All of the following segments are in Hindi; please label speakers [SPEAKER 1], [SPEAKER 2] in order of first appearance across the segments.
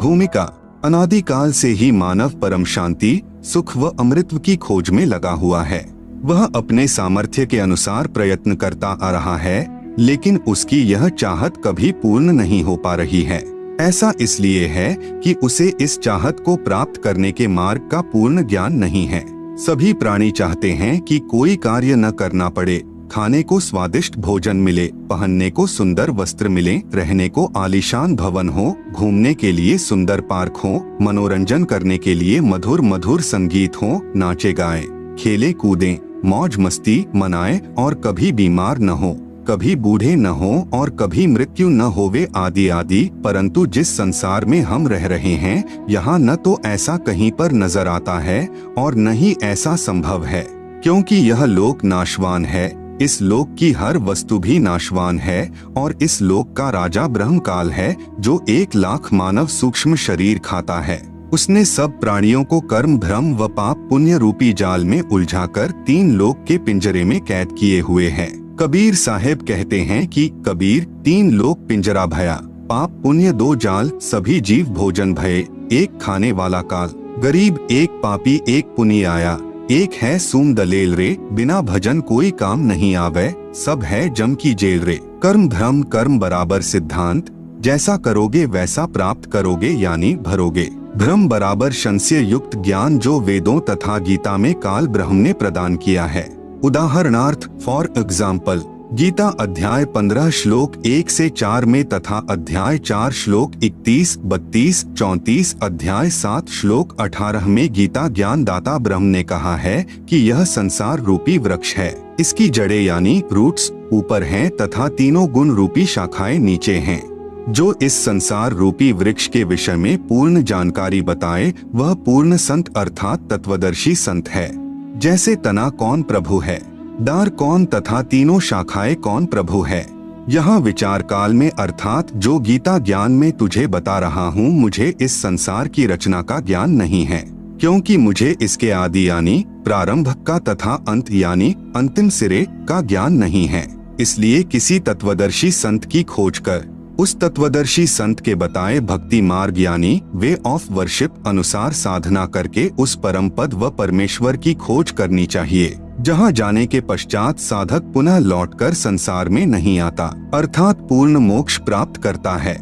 [SPEAKER 1] भूमिका। अनादिकाल से ही मानव परम शांति, सुख व अमृत की खोज में लगा हुआ है। वह अपने सामर्थ्य के अनुसार प्रयत्न करता आ रहा है, लेकिन उसकी यह चाहत कभी पूर्ण नहीं हो पा रही है। ऐसा इसलिए है कि उसे इस चाहत को प्राप्त करने के मार्ग का पूर्ण ज्ञान नहीं है। सभी प्राणी चाहते हैं कि कोई कार्य न करना पड़े, खाने को स्वादिष्ट भोजन मिले, पहनने को सुंदर वस्त्र मिले, रहने को आलीशान भवन हो, घूमने के लिए सुंदर पार्क हो, मनोरंजन करने के लिए मधुर मधुर संगीत हो, नाचे गाए, खेले कूदें, मौज मस्ती मनाए और कभी बीमार न हो, कभी बूढ़े न हो और कभी मृत्यु न होवे आदि आदि। परंतु जिस संसार में हम रह रहे हैं, यहाँ न तो ऐसा कहीं पर नजर आता है और न ही ऐसा संभव है, क्योंकि यह लोक नाशवान है। इस लोक की हर वस्तु भी नाशवान है और इस लोक का राजा ब्रह्मकाल है, जो 1,00,000 मानव सूक्ष्म शरीर खाता है। उसने सब प्राणियों को कर्म भ्रम व पाप पुण्य रूपी जाल में उलझाकर 3 लोक के पिंजरे में कैद किए हुए है। कबीर साहेब कहते हैं कि कबीर 3 लोक पिंजरा भया, पाप पुण्य 2 जाल, सभी जीव भोजन भये, एक खाने वाला काल, गरीब एक पापी एक पुनी आया, एक है सूम दलेल रे, बिना भजन कोई काम नहीं आवे, सब है जम की जेल रे। कर्म भ्रम कर्म बराबर सिद्धांत, जैसा करोगे वैसा प्राप्त करोगे यानी भरोगे। भ्रम बराबर संशय युक्त ज्ञान जो वेदों तथा गीता में काल ब्रह्म ने प्रदान किया है। उदाहरणार्थ फॉर एग्जाम्पल, गीता अध्याय 15 श्लोक 1 से 4 में तथा अध्याय 4 श्लोक 31, 32, 34, अध्याय 7 श्लोक 18 में गीता ज्ञान दाता ब्रह्म ने कहा है कि यह संसार रूपी वृक्ष है। इसकी जड़ें यानी रूट्स ऊपर हैं तथा तीनों गुण रूपी शाखाएं नीचे हैं। जो इस संसार रूपी वृक्ष के विषय में पूर्ण जानकारी बताए वह पूर्ण संत अर्थात तत्वदर्शी संत है। जैसे तना कौन प्रभु है, डार कौन तथा तीनों शाखाएं कौन प्रभु है। यहाँ विचार काल में अर्थात जो गीता ज्ञान में तुझे बता रहा हूँ, मुझे इस संसार की रचना का ज्ञान नहीं है, क्योंकि मुझे इसके आदि यानी प्रारंभ का तथा अंत यानी अंतिम सिरे का ज्ञान नहीं है। इसलिए किसी तत्वदर्शी संत की खोज कर उस तत्वदर्शी संत के बताए भक्ति मार्ग यानी वे ऑफ वर्शिप अनुसार साधना करके उस परम पद व परमेश्वर की खोज करनी चाहिए, जहाँ जाने के पश्चात साधक पुनः लौटकर संसार में नहीं आता, अर्थात पूर्ण मोक्ष प्राप्त करता है।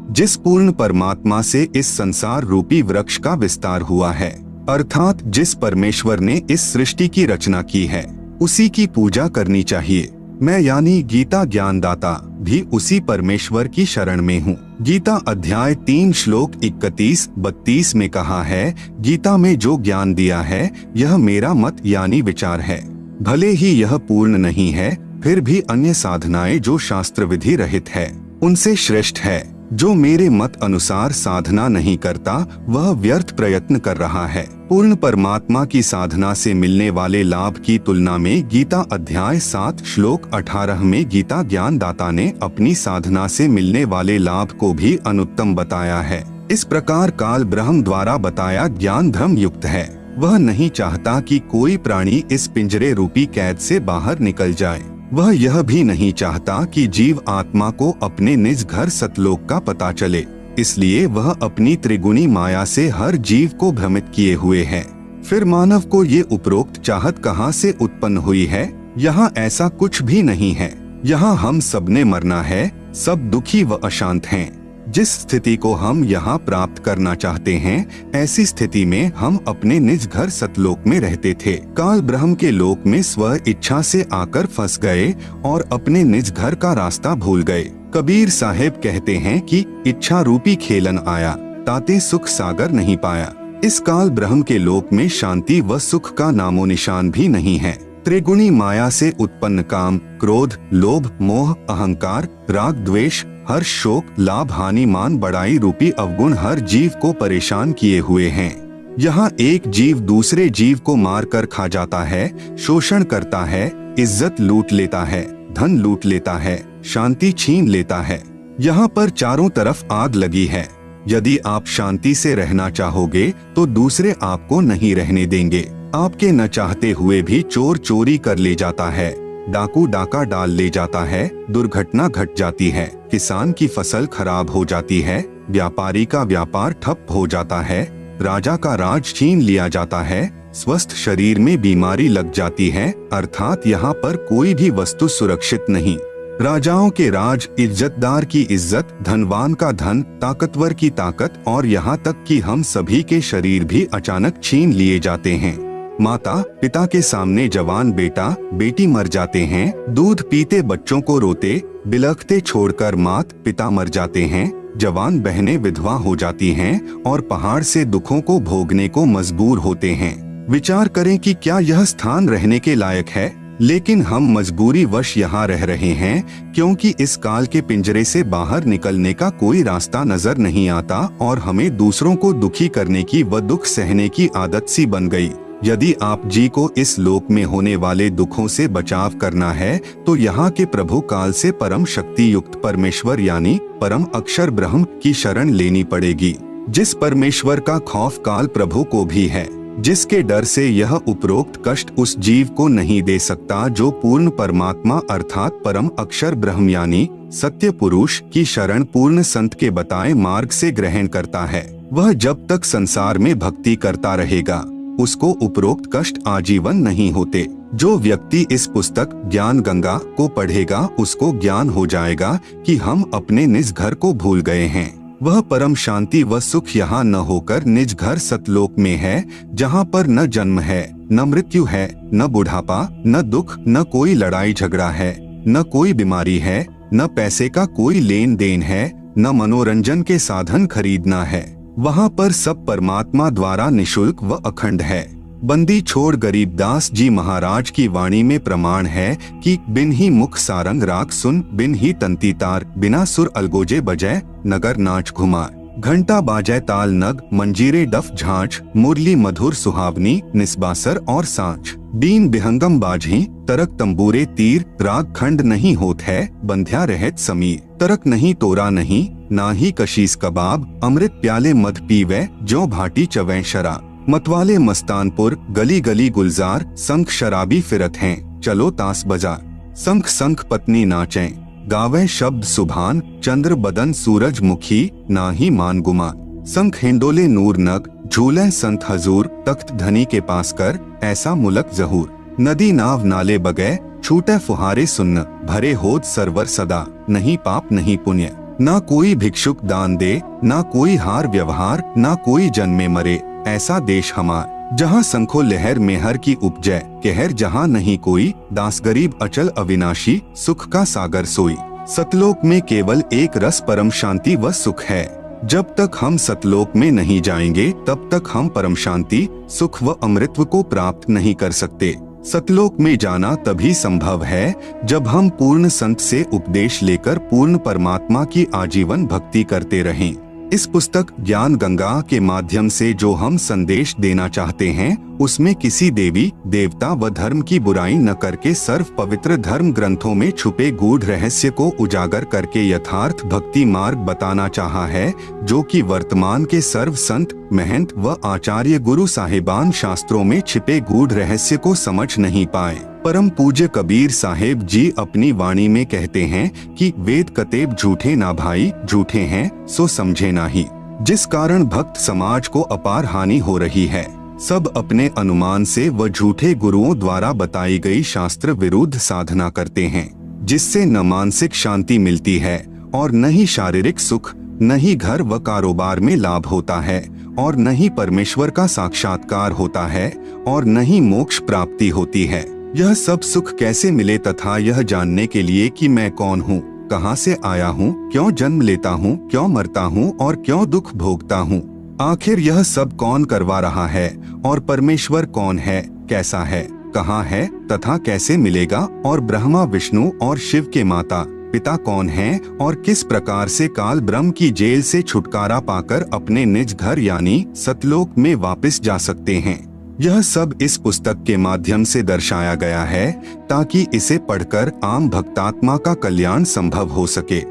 [SPEAKER 1] जिस पूर्ण परमात्मा से इस संसार रूपी वृक्ष का विस्तार हुआ है, अर्थात जिस परमेश्वर ने इस सृष्टि की रचना की है, उसी की पूजा करनी चाहिए। मैं यानी गीता ज्ञानदाता भी उसी परमेश्वर की शरण में हूँ। गीता अध्याय 3 श्लोक 31-32 में कहा है, गीता में जो ज्ञान दिया है यह मेरा मत यानी विचार है। भले ही यह पूर्ण नहीं है, फिर भी अन्य साधनाएं जो शास्त्र विधि रहित है उनसे श्रेष्ठ है। जो मेरे मत अनुसार साधना नहीं करता वह व्यर्थ प्रयत्न कर रहा है। पूर्ण परमात्मा की साधना से मिलने वाले लाभ की तुलना में गीता अध्याय 7 श्लोक 18 में गीता ज्ञान दाता ने अपनी साधना से मिलने वाले लाभ को भी अनुत्तम बताया है। इस प्रकार काल ब्रह्म द्वारा बताया ज्ञान धर्म युक्त है। वह नहीं चाहता कि कोई प्राणी इस पिंजरे रूपी कैद से बाहर निकल जाए। वह यह भी नहीं चाहता कि जीव आत्मा को अपने निज घर सतलोक का पता चले, इसलिए वह अपनी त्रिगुणी माया से हर जीव को भ्रमित किए हुए है। फिर मानव को ये उपरोक्त चाहत कहाँ से उत्पन्न हुई है? यहाँ ऐसा कुछ भी नहीं है। यहाँ हम सबने मरना है, सब दुखी व अशांत हैं। जिस स्थिति को हम यहाँ प्राप्त करना चाहते हैं, ऐसी स्थिति में हम अपने निज घर सतलोक में रहते थे। काल ब्रह्म के लोक में स्व इच्छा से आकर फंस गए और अपने निज घर का रास्ता भूल गए। कबीर साहेब कहते हैं कि इच्छा रूपी खेलन आया, ताते सुख सागर नहीं पाया। इस काल ब्रह्म के लोक में शांति व सुख का नामो निशान भी नहीं है। त्रिगुणी माया से उत्पन्न काम, क्रोध, लोभ, मोह, अहंकार, राग, द्वेष, हर्ष, शोक, लाभ, हानि, मान, बड़ाई रूपी अवगुण हर जीव को परेशान किए हुए हैं। यहाँ एक जीव दूसरे जीव को मार कर खा जाता है, शोषण करता है, इज्जत लूट लेता है, धन लूट लेता है, शांति छीन लेता है। यहाँ पर चारों तरफ आग लगी है। यदि आप शांति से रहना चाहोगे तो दूसरे आपको नहीं रहने देंगे। आपके न चाहते हुए भी चोर चोरी कर ले जाता है, डाकू डाका डाल ले जाता है, दुर्घटना घट जाती है, किसान की फसल खराब हो जाती है, व्यापारी का व्यापार ठप हो जाता है, राजा का राज छीन लिया जाता है, स्वस्थ शरीर में बीमारी लग जाती है, अर्थात यहाँ पर कोई भी वस्तु सुरक्षित नहीं। राजाओं के राज, इज्जतदार की इज्जत, धनवान का धन, ताकतवर की ताकत और यहाँ तक कि हम सभी के शरीर भी अचानक छीन लिए जाते हैं। माता पिता के सामने जवान बेटा बेटी मर जाते हैं, दूध पीते बच्चों को रोते बिलखते छोड़कर मात पिता मर जाते हैं, जवान बहनें विधवा हो जाती हैं और पहाड़ से दुखों को भोगने को मजबूर होते हैं। विचार करें कि क्या यह स्थान रहने के लायक है, लेकिन हम मजबूरी वश यहाँ रह रहे हैं क्योंकि इस काल के पिंजरे से बाहर निकलने का कोई रास्ता नजर नहीं आता और हमें दूसरों को दुखी करने की व दुख सहने की आदत सी बन गई। यदि आप जी को इस लोक में होने वाले दुखों से बचाव करना है तो यहाँ के प्रभु काल से परम शक्ति युक्त परमेश्वर यानी परम अक्षर ब्रह्म की शरण लेनी पड़ेगी, जिस परमेश्वर का खौफ काल प्रभु को भी है, जिसके डर से यह उपरोक्त कष्ट उस जीव को नहीं दे सकता जो पूर्ण परमात्मा अर्थात परम अक्षर ब्रह्म यानी सत्य पुरुष की शरण पूर्ण संत के बताए मार्ग से ग्रहण करता है। वह जब तक संसार में भक्ति करता रहेगा उसको उपरोक्त कष्ट आजीवन नहीं होते। जो व्यक्ति इस पुस्तक ज्ञान गंगा को पढ़ेगा उसको ज्ञान हो जाएगा कि हम अपने निज घर को भूल गए हैं। वह परम शांति व सुख यहाँ न होकर निज घर सतलोक में है, जहाँ पर न जन्म है, न मृत्यु है, न बुढ़ापा, न दुख, न कोई लड़ाई झगड़ा है, न कोई बीमारी है, न पैसे का कोई लेन देन है, न मनोरंजन के साधन खरीदना है। वहाँ पर सब परमात्मा द्वारा निशुल्क व अखंड है। बंदी छोड़ गरीबदास जी महाराज की वाणी में प्रमाण है कि बिन ही मुख सारंग राग सुन, बिन ही तंती तार, बिना सुर अलगोजे बजै, नगर नाच घुमा, घंटा बाजै ताल नग, मंजीरे डफ झांझ, मुरली मधुर सुहावनी, निस्बासर और सांच, बीन बिहंगम बाजी, तरक तंबूरे तीर, राग खंड नहीं होत है, बंध्या रहत समीर, तरक नहीं तोरा नहीं, ना ही कशीस कबाब, अमृत प्याले मध पीवे, जो भाटी चवै शराब, मतवाले मस्तानपुर, गली गली गुलजार, संख शराबी फिरत हैं, चलो तास बजा, संख संख पत्नी नाचें, गावे शब्द सुभान, चंद्र बदन सूरज मुखी, ना ही मान गुमा, संख हिंडोले नूर नग, झूले संत हजूर, तख्त धनी के पास कर, ऐसा मुलक जहूर, नदी नाव नाले बगे, छूटे फुहारे सुन्न, भरे होद सरवर सदा, नहीं पाप नहीं पुण्य, ना कोई भिक्षुक दान दे, ना कोई हार व्यवहार, ना कोई जन्मे मरे, ऐसा देश हमार, जहाँ संखो लहर मेहर की उपजय, कहर जहाँ नहीं कोई, दास गरीब अचल अविनाशी, सुख का सागर सोई। सतलोक में केवल एक रस परम शांति व सुख है। जब तक हम सतलोक में नहीं जाएंगे तब तक हम परम शांति, सुख व अमृतत्व को प्राप्त नहीं कर सकते। सतलोक में जाना तभी संभव है जब हम पूर्ण संत से उपदेश लेकर पूर्ण परमात्मा की आजीवन भक्ति करते रहें। इस पुस्तक ज्ञान गंगा के माध्यम से जो हम संदेश देना चाहते हैं उसमें किसी देवी देवता व धर्म की बुराई न करके सर्व पवित्र धर्म ग्रंथों में छुपे गूढ़ रहस्य को उजागर करके यथार्थ भक्ति मार्ग बताना चाहा है, जो कि वर्तमान के सर्व संत महंत व आचार्य गुरु साहिबान शास्त्रों में छिपे गूढ़ रहस्य को समझ नहीं पाए। परम पूज्य कबीर साहेब जी अपनी वाणी में कहते हैं कि वेद कतेब झूठे ना भाई, झूठे हैं सो समझे नाही, जिस कारण भक्त समाज को अपार हानि हो रही है। सब अपने अनुमान से व झूठे गुरुओं द्वारा बताई गई शास्त्र विरुद्ध साधना करते हैं, जिससे न मानसिक शांति मिलती है और न ही शारीरिक सुख, न ही घर व कारोबार में लाभ होता है और न ही परमेश्वर का साक्षात्कार होता है और न ही मोक्ष प्राप्ति होती है। यह सब सुख कैसे मिले तथा यह जानने के लिए कि मैं कौन हूँ, कहाँ से आया हूँ, क्यों जन्म लेता हूँ, क्यों मरता हूँ और क्यों दुख भोगता हूँ, आखिर यह सब कौन करवा रहा है और परमेश्वर कौन है, कैसा है, कहाँ है तथा कैसे मिलेगा और ब्रह्मा विष्णु और शिव के माता पिता कौन हैं और किस प्रकार से काल ब्रह्म की जेल से छुटकारा पाकर अपने निज घर यानी सतलोक में वापस जा सकते हैं। यह सब इस पुस्तक के माध्यम से दर्शाया गया है ताकि इसे पढ़कर आम भक्तात्मा का कल्याण संभव हो सके।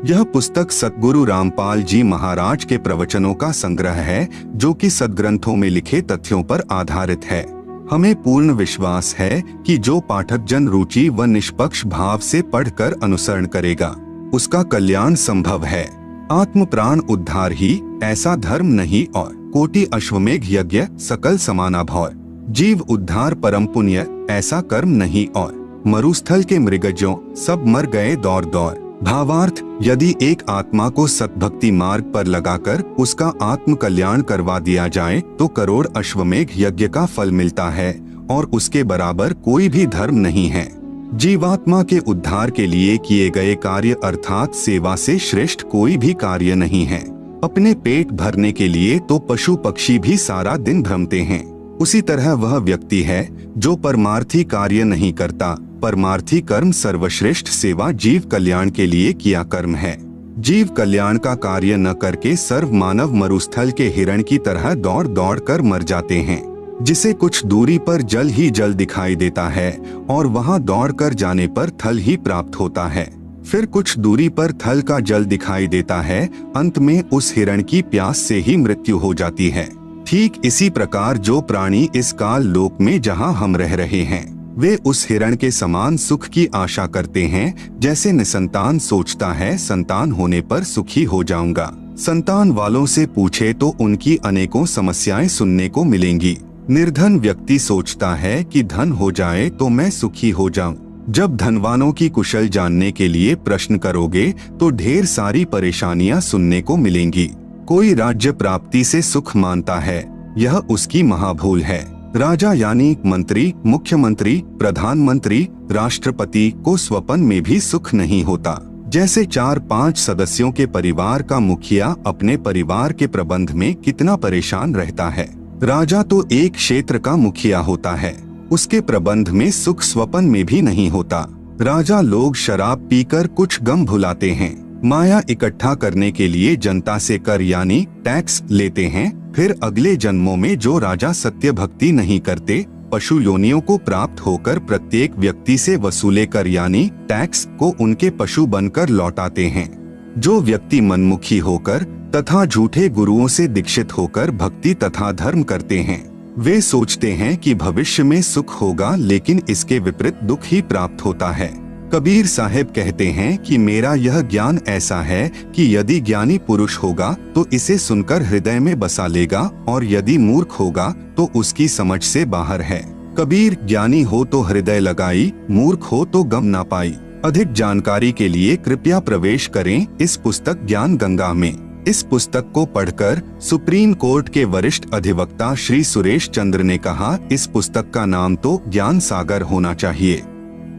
[SPEAKER 1] यह पुस्तक सतगुरु रामपाल जी महाराज के प्रवचनों का संग्रह है जो कि सदग्रंथों में लिखे तथ्यों पर आधारित है। हमें पूर्ण विश्वास है कि जो पाठक जन रुचि व निष्पक्ष भाव से पढ़कर अनुसरण करेगा उसका कल्याण संभव है। आत्म प्राण उद्धार ही ऐसा धर्म नहीं और कोटि अश्वमेघ यज्ञ सकल समाना भौर। जीव उद्धार परम पुण्य ऐसा कर्म नहीं और मरुस्थल के मृगजों सब मर गए दौड़ दौड़। भावार्थ, यदि एक आत्मा को सतभक्ति मार्ग पर लगाकर उसका आत्म कल्याण करवा दिया जाए तो करोड़ अश्वमेघ यज्ञ का फल मिलता है और उसके बराबर कोई भी धर्म नहीं है। जीवात्मा के उद्धार के लिए किए गए कार्य अर्थात सेवा से श्रेष्ठ कोई भी कार्य नहीं है। अपने पेट भरने के लिए तो पशु पक्षी भी सारा दिन भ्रमते हैं, उसी तरह वह व्यक्ति है जो परमार्थी कार्य नहीं करता। परमार्थी कर्म सर्वश्रेष्ठ सेवा जीव कल्याण के लिए किया कर्म है। जीव कल्याण का कार्य न करके सर्व मानव मरुस्थल के हिरण की तरह दौड़ दौड़ कर मर जाते हैं, जिसे कुछ दूरी पर जल ही जल दिखाई देता है और वहां दौड़ कर जाने पर थल ही प्राप्त होता है। फिर कुछ दूरी पर थल का जल दिखाई देता है, अंत में उस हिरण की प्यास से ही मृत्यु हो जाती है। ठीक इसी प्रकार जो प्राणी इस काल लोक में जहां हम रह रहे हैं वे उस हिरण के समान सुख की आशा करते हैं, जैसे निसंतान सोचता है संतान होने पर सुखी हो जाऊंगा। संतान वालों से पूछे तो उनकी अनेकों समस्याएं सुनने को मिलेंगी। निर्धन व्यक्ति सोचता है कि धन हो जाए तो मैं सुखी हो जाऊं। जब धनवानों की कुशल जानने के लिए प्रश्न करोगे तो ढेर सारी परेशानियां सुनने को मिलेंगी। कोई राज्य प्राप्ति से सुख मानता है, यह उसकी महाभूल है। राजा यानी मंत्री, मुख्यमंत्री, प्रधानमंत्री, राष्ट्रपति को स्वप्न में भी सुख नहीं होता। जैसे 4-5 सदस्यों के परिवार का मुखिया अपने परिवार के प्रबंध में कितना परेशान रहता है। राजा तो एक क्षेत्र का मुखिया होता है, उसके प्रबंध में सुख स्वप्न में भी नहीं होता। राजा लोग शराब पीकर कुछ गम भुलाते हैं, माया इकट्ठा करने के लिए जनता से कर यानी टैक्स लेते हैं। फिर अगले जन्मों में जो राजा सत्य भक्ति नहीं करते, पशु योनियों को प्राप्त होकर प्रत्येक व्यक्ति से वसूले कर यानी टैक्स को उनके पशु बनकर लौटाते हैं। जो व्यक्ति मनमुखी होकर तथा झूठे गुरुओं से दीक्षित होकर भक्ति तथा धर्म करते हैं, वे सोचते हैं कि भविष्य में सुख होगा, लेकिन इसके विपरीत दुख ही प्राप्त होता है। कबीर साहब कहते हैं कि मेरा यह ज्ञान ऐसा है कि यदि ज्ञानी पुरुष होगा तो इसे सुनकर हृदय में बसा लेगा और यदि मूर्ख होगा तो उसकी समझ से बाहर है। कबीर, ज्ञानी हो तो हृदय लगाई, मूर्ख हो तो गम ना पाई। अधिक जानकारी के लिए कृपया प्रवेश करें इस पुस्तक ज्ञान गंगा में। इस पुस्तक को पढ़कर सुप्रीम कोर्ट के वरिष्ठ अधिवक्ता श्री सुरेश चंद्र ने कहा, इस पुस्तक का नाम तो ज्ञान सागर होना चाहिए।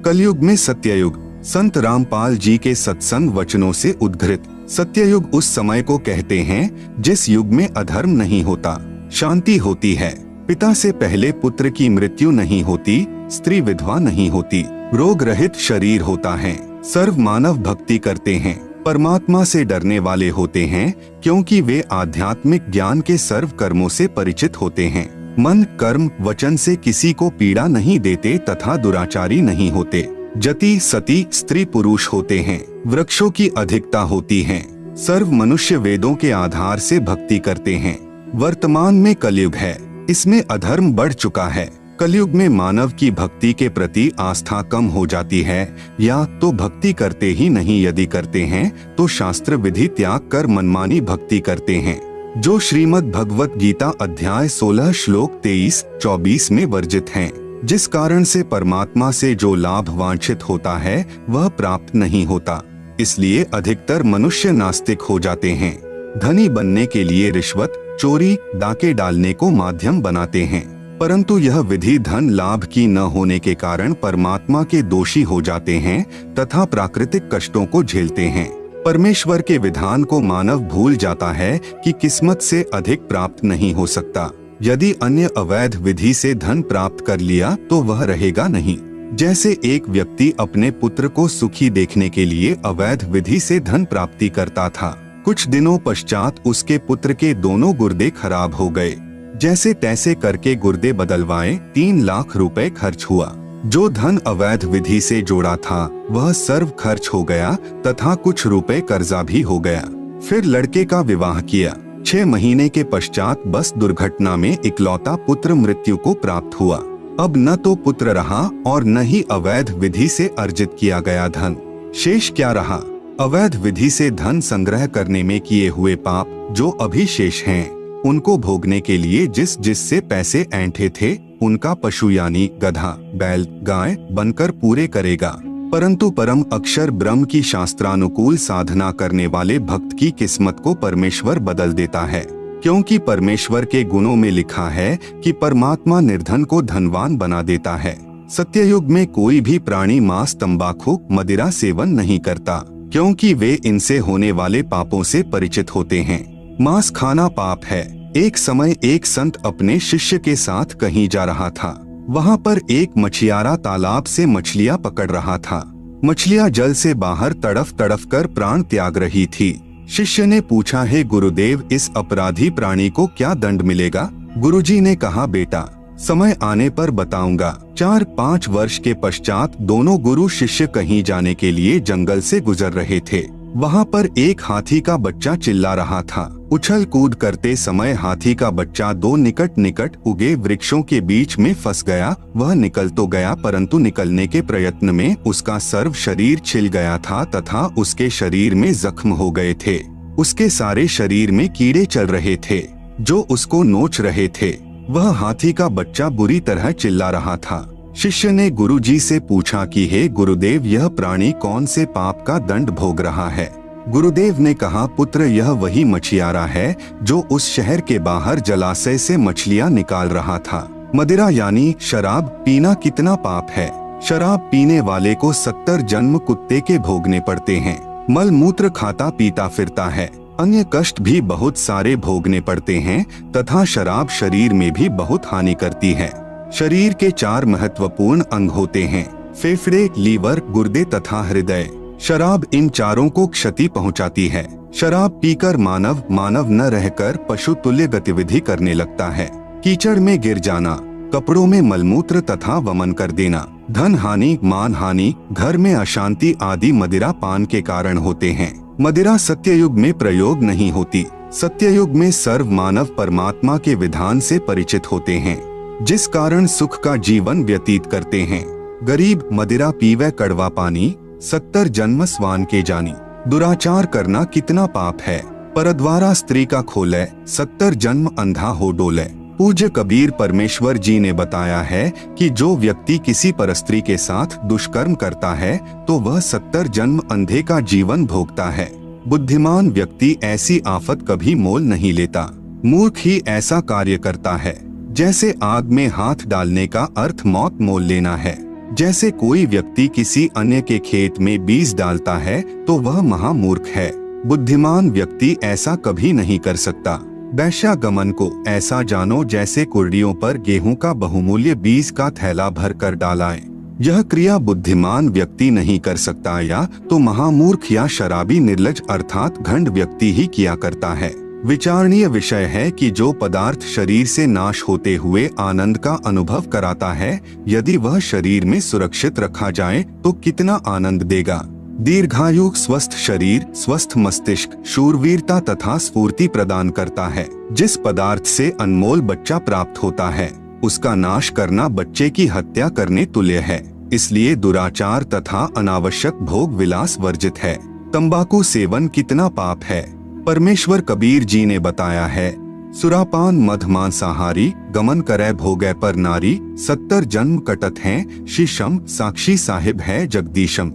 [SPEAKER 1] कलयुग में सत्ययुग। संत रामपाल जी के सत्संग वचनों से उद्घृत। सत्ययुग उस समय को कहते हैं जिस युग में अधर्म नहीं होता, शांति होती है, पिता से पहले पुत्र की मृत्यु नहीं होती, स्त्री विधवा नहीं होती, रोग रहित शरीर होता है, सर्व मानव भक्ति करते हैं, परमात्मा से डरने वाले होते हैं क्योंकि वे आध्यात्मिक ज्ञान के सर्व कर्मों से परिचित होते हैं। मन, कर्म, वचन से किसी को पीड़ा नहीं देते तथा दुराचारी नहीं होते। जति, सती, स्त्री पुरुष होते हैं, वृक्षों की अधिकता होती है, सर्व मनुष्य वेदों के आधार से भक्ति करते हैं। वर्तमान में कलयुग है, इसमें अधर्म बढ़ चुका है। कलयुग में मानव की भक्ति के प्रति आस्था कम हो जाती है या तो भक्ति करते ही नहीं, यदि करते हैं तो शास्त्र विधि त्याग कर मनमानी भक्ति करते हैं, जो श्रीमद् भगवत गीता अध्याय 16 श्लोक 23-24 में वर्जित हैं, जिस कारण से परमात्मा से जो लाभ वांछित होता है वह प्राप्त नहीं होता। इसलिए अधिकतर मनुष्य नास्तिक हो जाते हैं। धनी बनने के लिए रिश्वत, चोरी, डाके डालने को माध्यम बनाते हैं, परंतु यह विधि धन लाभ की न होने के कारण परमात्मा के दोषी हो जाते हैं तथा प्राकृतिक कष्टों को झेलते हैं। परमेश्वर के विधान को मानव भूल जाता है कि किस्मत से अधिक प्राप्त नहीं हो सकता। यदि अन्य अवैध विधि से धन प्राप्त कर लिया तो वह रहेगा नहीं। जैसे एक व्यक्ति अपने पुत्र को सुखी देखने के लिए अवैध विधि से धन प्राप्ति करता था, कुछ दिनों पश्चात उसके पुत्र के दोनों गुर्दे खराब हो गए। जैसे तैसे करके गुर्दे बदलवाए 3 लाख रुपए खर्च हुआ। जो धन अवैध विधि से जोड़ा था वह सर्व खर्च हो गया तथा कुछ रुपए कर्जा भी हो गया। फिर लड़के का विवाह किया। 6 महीने के पश्चात बस दुर्घटना में इकलौता पुत्र मृत्यु को प्राप्त हुआ। अब न तो पुत्र रहा और न ही अवैध विधि से अर्जित किया गया धन। शेष क्या रहा? अवैध विधि से धन संग्रह करने में किए हुए पाप जो अभी शेष हैं, उनको भोगने के लिए जिससे पैसे ऐंठे थे उनका पशु यानी गधा, बैल, गाय बनकर पूरे करेगा। परंतु परम अक्षर ब्रह्म की शास्त्रानुकूल साधना करने वाले भक्त की किस्मत को परमेश्वर बदल देता है, क्योंकि परमेश्वर के गुणों में लिखा है कि परमात्मा निर्धन को धनवान बना देता है। सत्ययुग में कोई भी प्राणी मांस, तंबाकू, मदिरा सेवन नहीं करता, क्योंकि वे इनसे होने वाले पापों से परिचित होते हैं। मांस खाना पाप है। एक समय एक संत अपने शिष्य के साथ कहीं जा रहा था। वहाँ पर एक मछियारा तालाब से मछलियाँ पकड़ रहा था। मछलियाँ जल से बाहर तड़फ तड़फ कर प्राण त्याग रही थी। शिष्य ने पूछा, हे गुरुदेव, इस अपराधी प्राणी को क्या दंड मिलेगा? गुरुजी ने कहा, बेटा, समय आने पर बताऊंगा। 4-5 वर्ष के पश्चात दोनों गुरु शिष्य कहीं जाने के लिए जंगल से गुजर रहे थे। वहाँ पर एक हाथी का बच्चा चिल्ला रहा था। उछल कूद करते समय हाथी का बच्चा 2 निकट निकट उगे वृक्षों के बीच में फंस गया। वह निकल तो गया, परंतु निकलने के प्रयत्न में उसका सर्व शरीर छिल गया था तथा उसके शरीर में जख्म हो गए थे। उसके सारे शरीर में कीड़े चल रहे थे जो उसको नोच रहे थे। वह हाथी का बच्चा बुरी तरह चिल्ला रहा था। शिष्य ने गुरुजी से पूछा कि हे गुरुदेव, यह प्राणी कौन से पाप का दंड भोग रहा है? गुरुदेव ने कहा, पुत्र, यह वही मछियारा है जो उस शहर के बाहर जलाशय से मछलियां निकाल रहा था। मदिरा यानी शराब पीना कितना पाप है। शराब पीने वाले को 70 जन्म कुत्ते के भोगने पड़ते हैं। मल मूत्र खाता पीता फिरता है। अन्य कष्ट भी बहुत सारे भोगने पड़ते हैं तथा शराब शरीर में भी बहुत हानि करती है। शरीर के 4 महत्वपूर्ण अंग होते हैं, फेफड़े, लीवर, गुर्दे तथा हृदय। शराब इन चारों को क्षति पहुंचाती है। शराब पीकर मानव न रहकर पशु तुल्य गतिविधि करने लगता है। कीचड़ में गिर जाना, कपड़ों में मलमूत्र तथा वमन कर देना, धन हानि, मान हानि, घर में अशांति आदि मदिरा पान के कारण होते हैं। मदिरा सत्ययुग में प्रयोग नहीं होती। सत्ययुग में सर्व मानव परमात्मा के विधान से परिचित होते हैं, जिस कारण सुख का जीवन व्यतीत करते हैं। गरीब मदिरा पीवे कड़वा पानी, 70 जन्म स्वान के जानी। दुराचार करना कितना पाप है। परद्वारा स्त्री का खोले, 70 जन्म अंधा हो डोले। पूज्य कबीर परमेश्वर जी ने बताया है कि जो व्यक्ति किसी परस्त्री के साथ दुष्कर्म करता है तो वह 70 जन्म अंधे का जीवन भोगता है। बुद्धिमान व्यक्ति ऐसी आफत कभी मोल नहीं लेता। मूर्ख ही ऐसा कार्य करता है। जैसे आग में हाथ डालने का अर्थ मौत मोल लेना है, जैसे कोई व्यक्ति किसी अन्य के खेत में बीज डालता है तो वह महामूर्ख है। बुद्धिमान व्यक्ति ऐसा कभी नहीं कर सकता। वैश्यागमन को ऐसा जानो जैसे कुर्डियों पर गेहूं का बहुमूल्य बीज का थैला भर कर डालाएं। यह क्रिया बुद्धिमान व्यक्ति नहीं कर सकता, या तो महामूर्ख या शराबी निर्लज अर्थात घंड व्यक्ति ही किया करता है। विचारणीय विषय है कि जो पदार्थ शरीर से नाश होते हुए आनंद का अनुभव कराता है, यदि वह शरीर में सुरक्षित रखा जाए तो कितना आनंद देगा। दीर्घायु, स्वस्थ शरीर, स्वस्थ मस्तिष्क, शूरवीरता तथा स्फूर्ति प्रदान करता है। जिस पदार्थ से अनमोल बच्चा प्राप्त होता है, उसका नाश करना बच्चे की हत्या करने तुल्य है। इसलिए दुराचार तथा अनावश्यक भोग विलास वर्जित है। तंबाकू सेवन कितना पाप है। परमेश्वर कबीर जी ने बताया है, सुरापान मध मांसाहारी, गमन करे भोगे पर नारी, 70 जन्म कटत हैं, शीशम साक्षी साहिब है जगदीशम।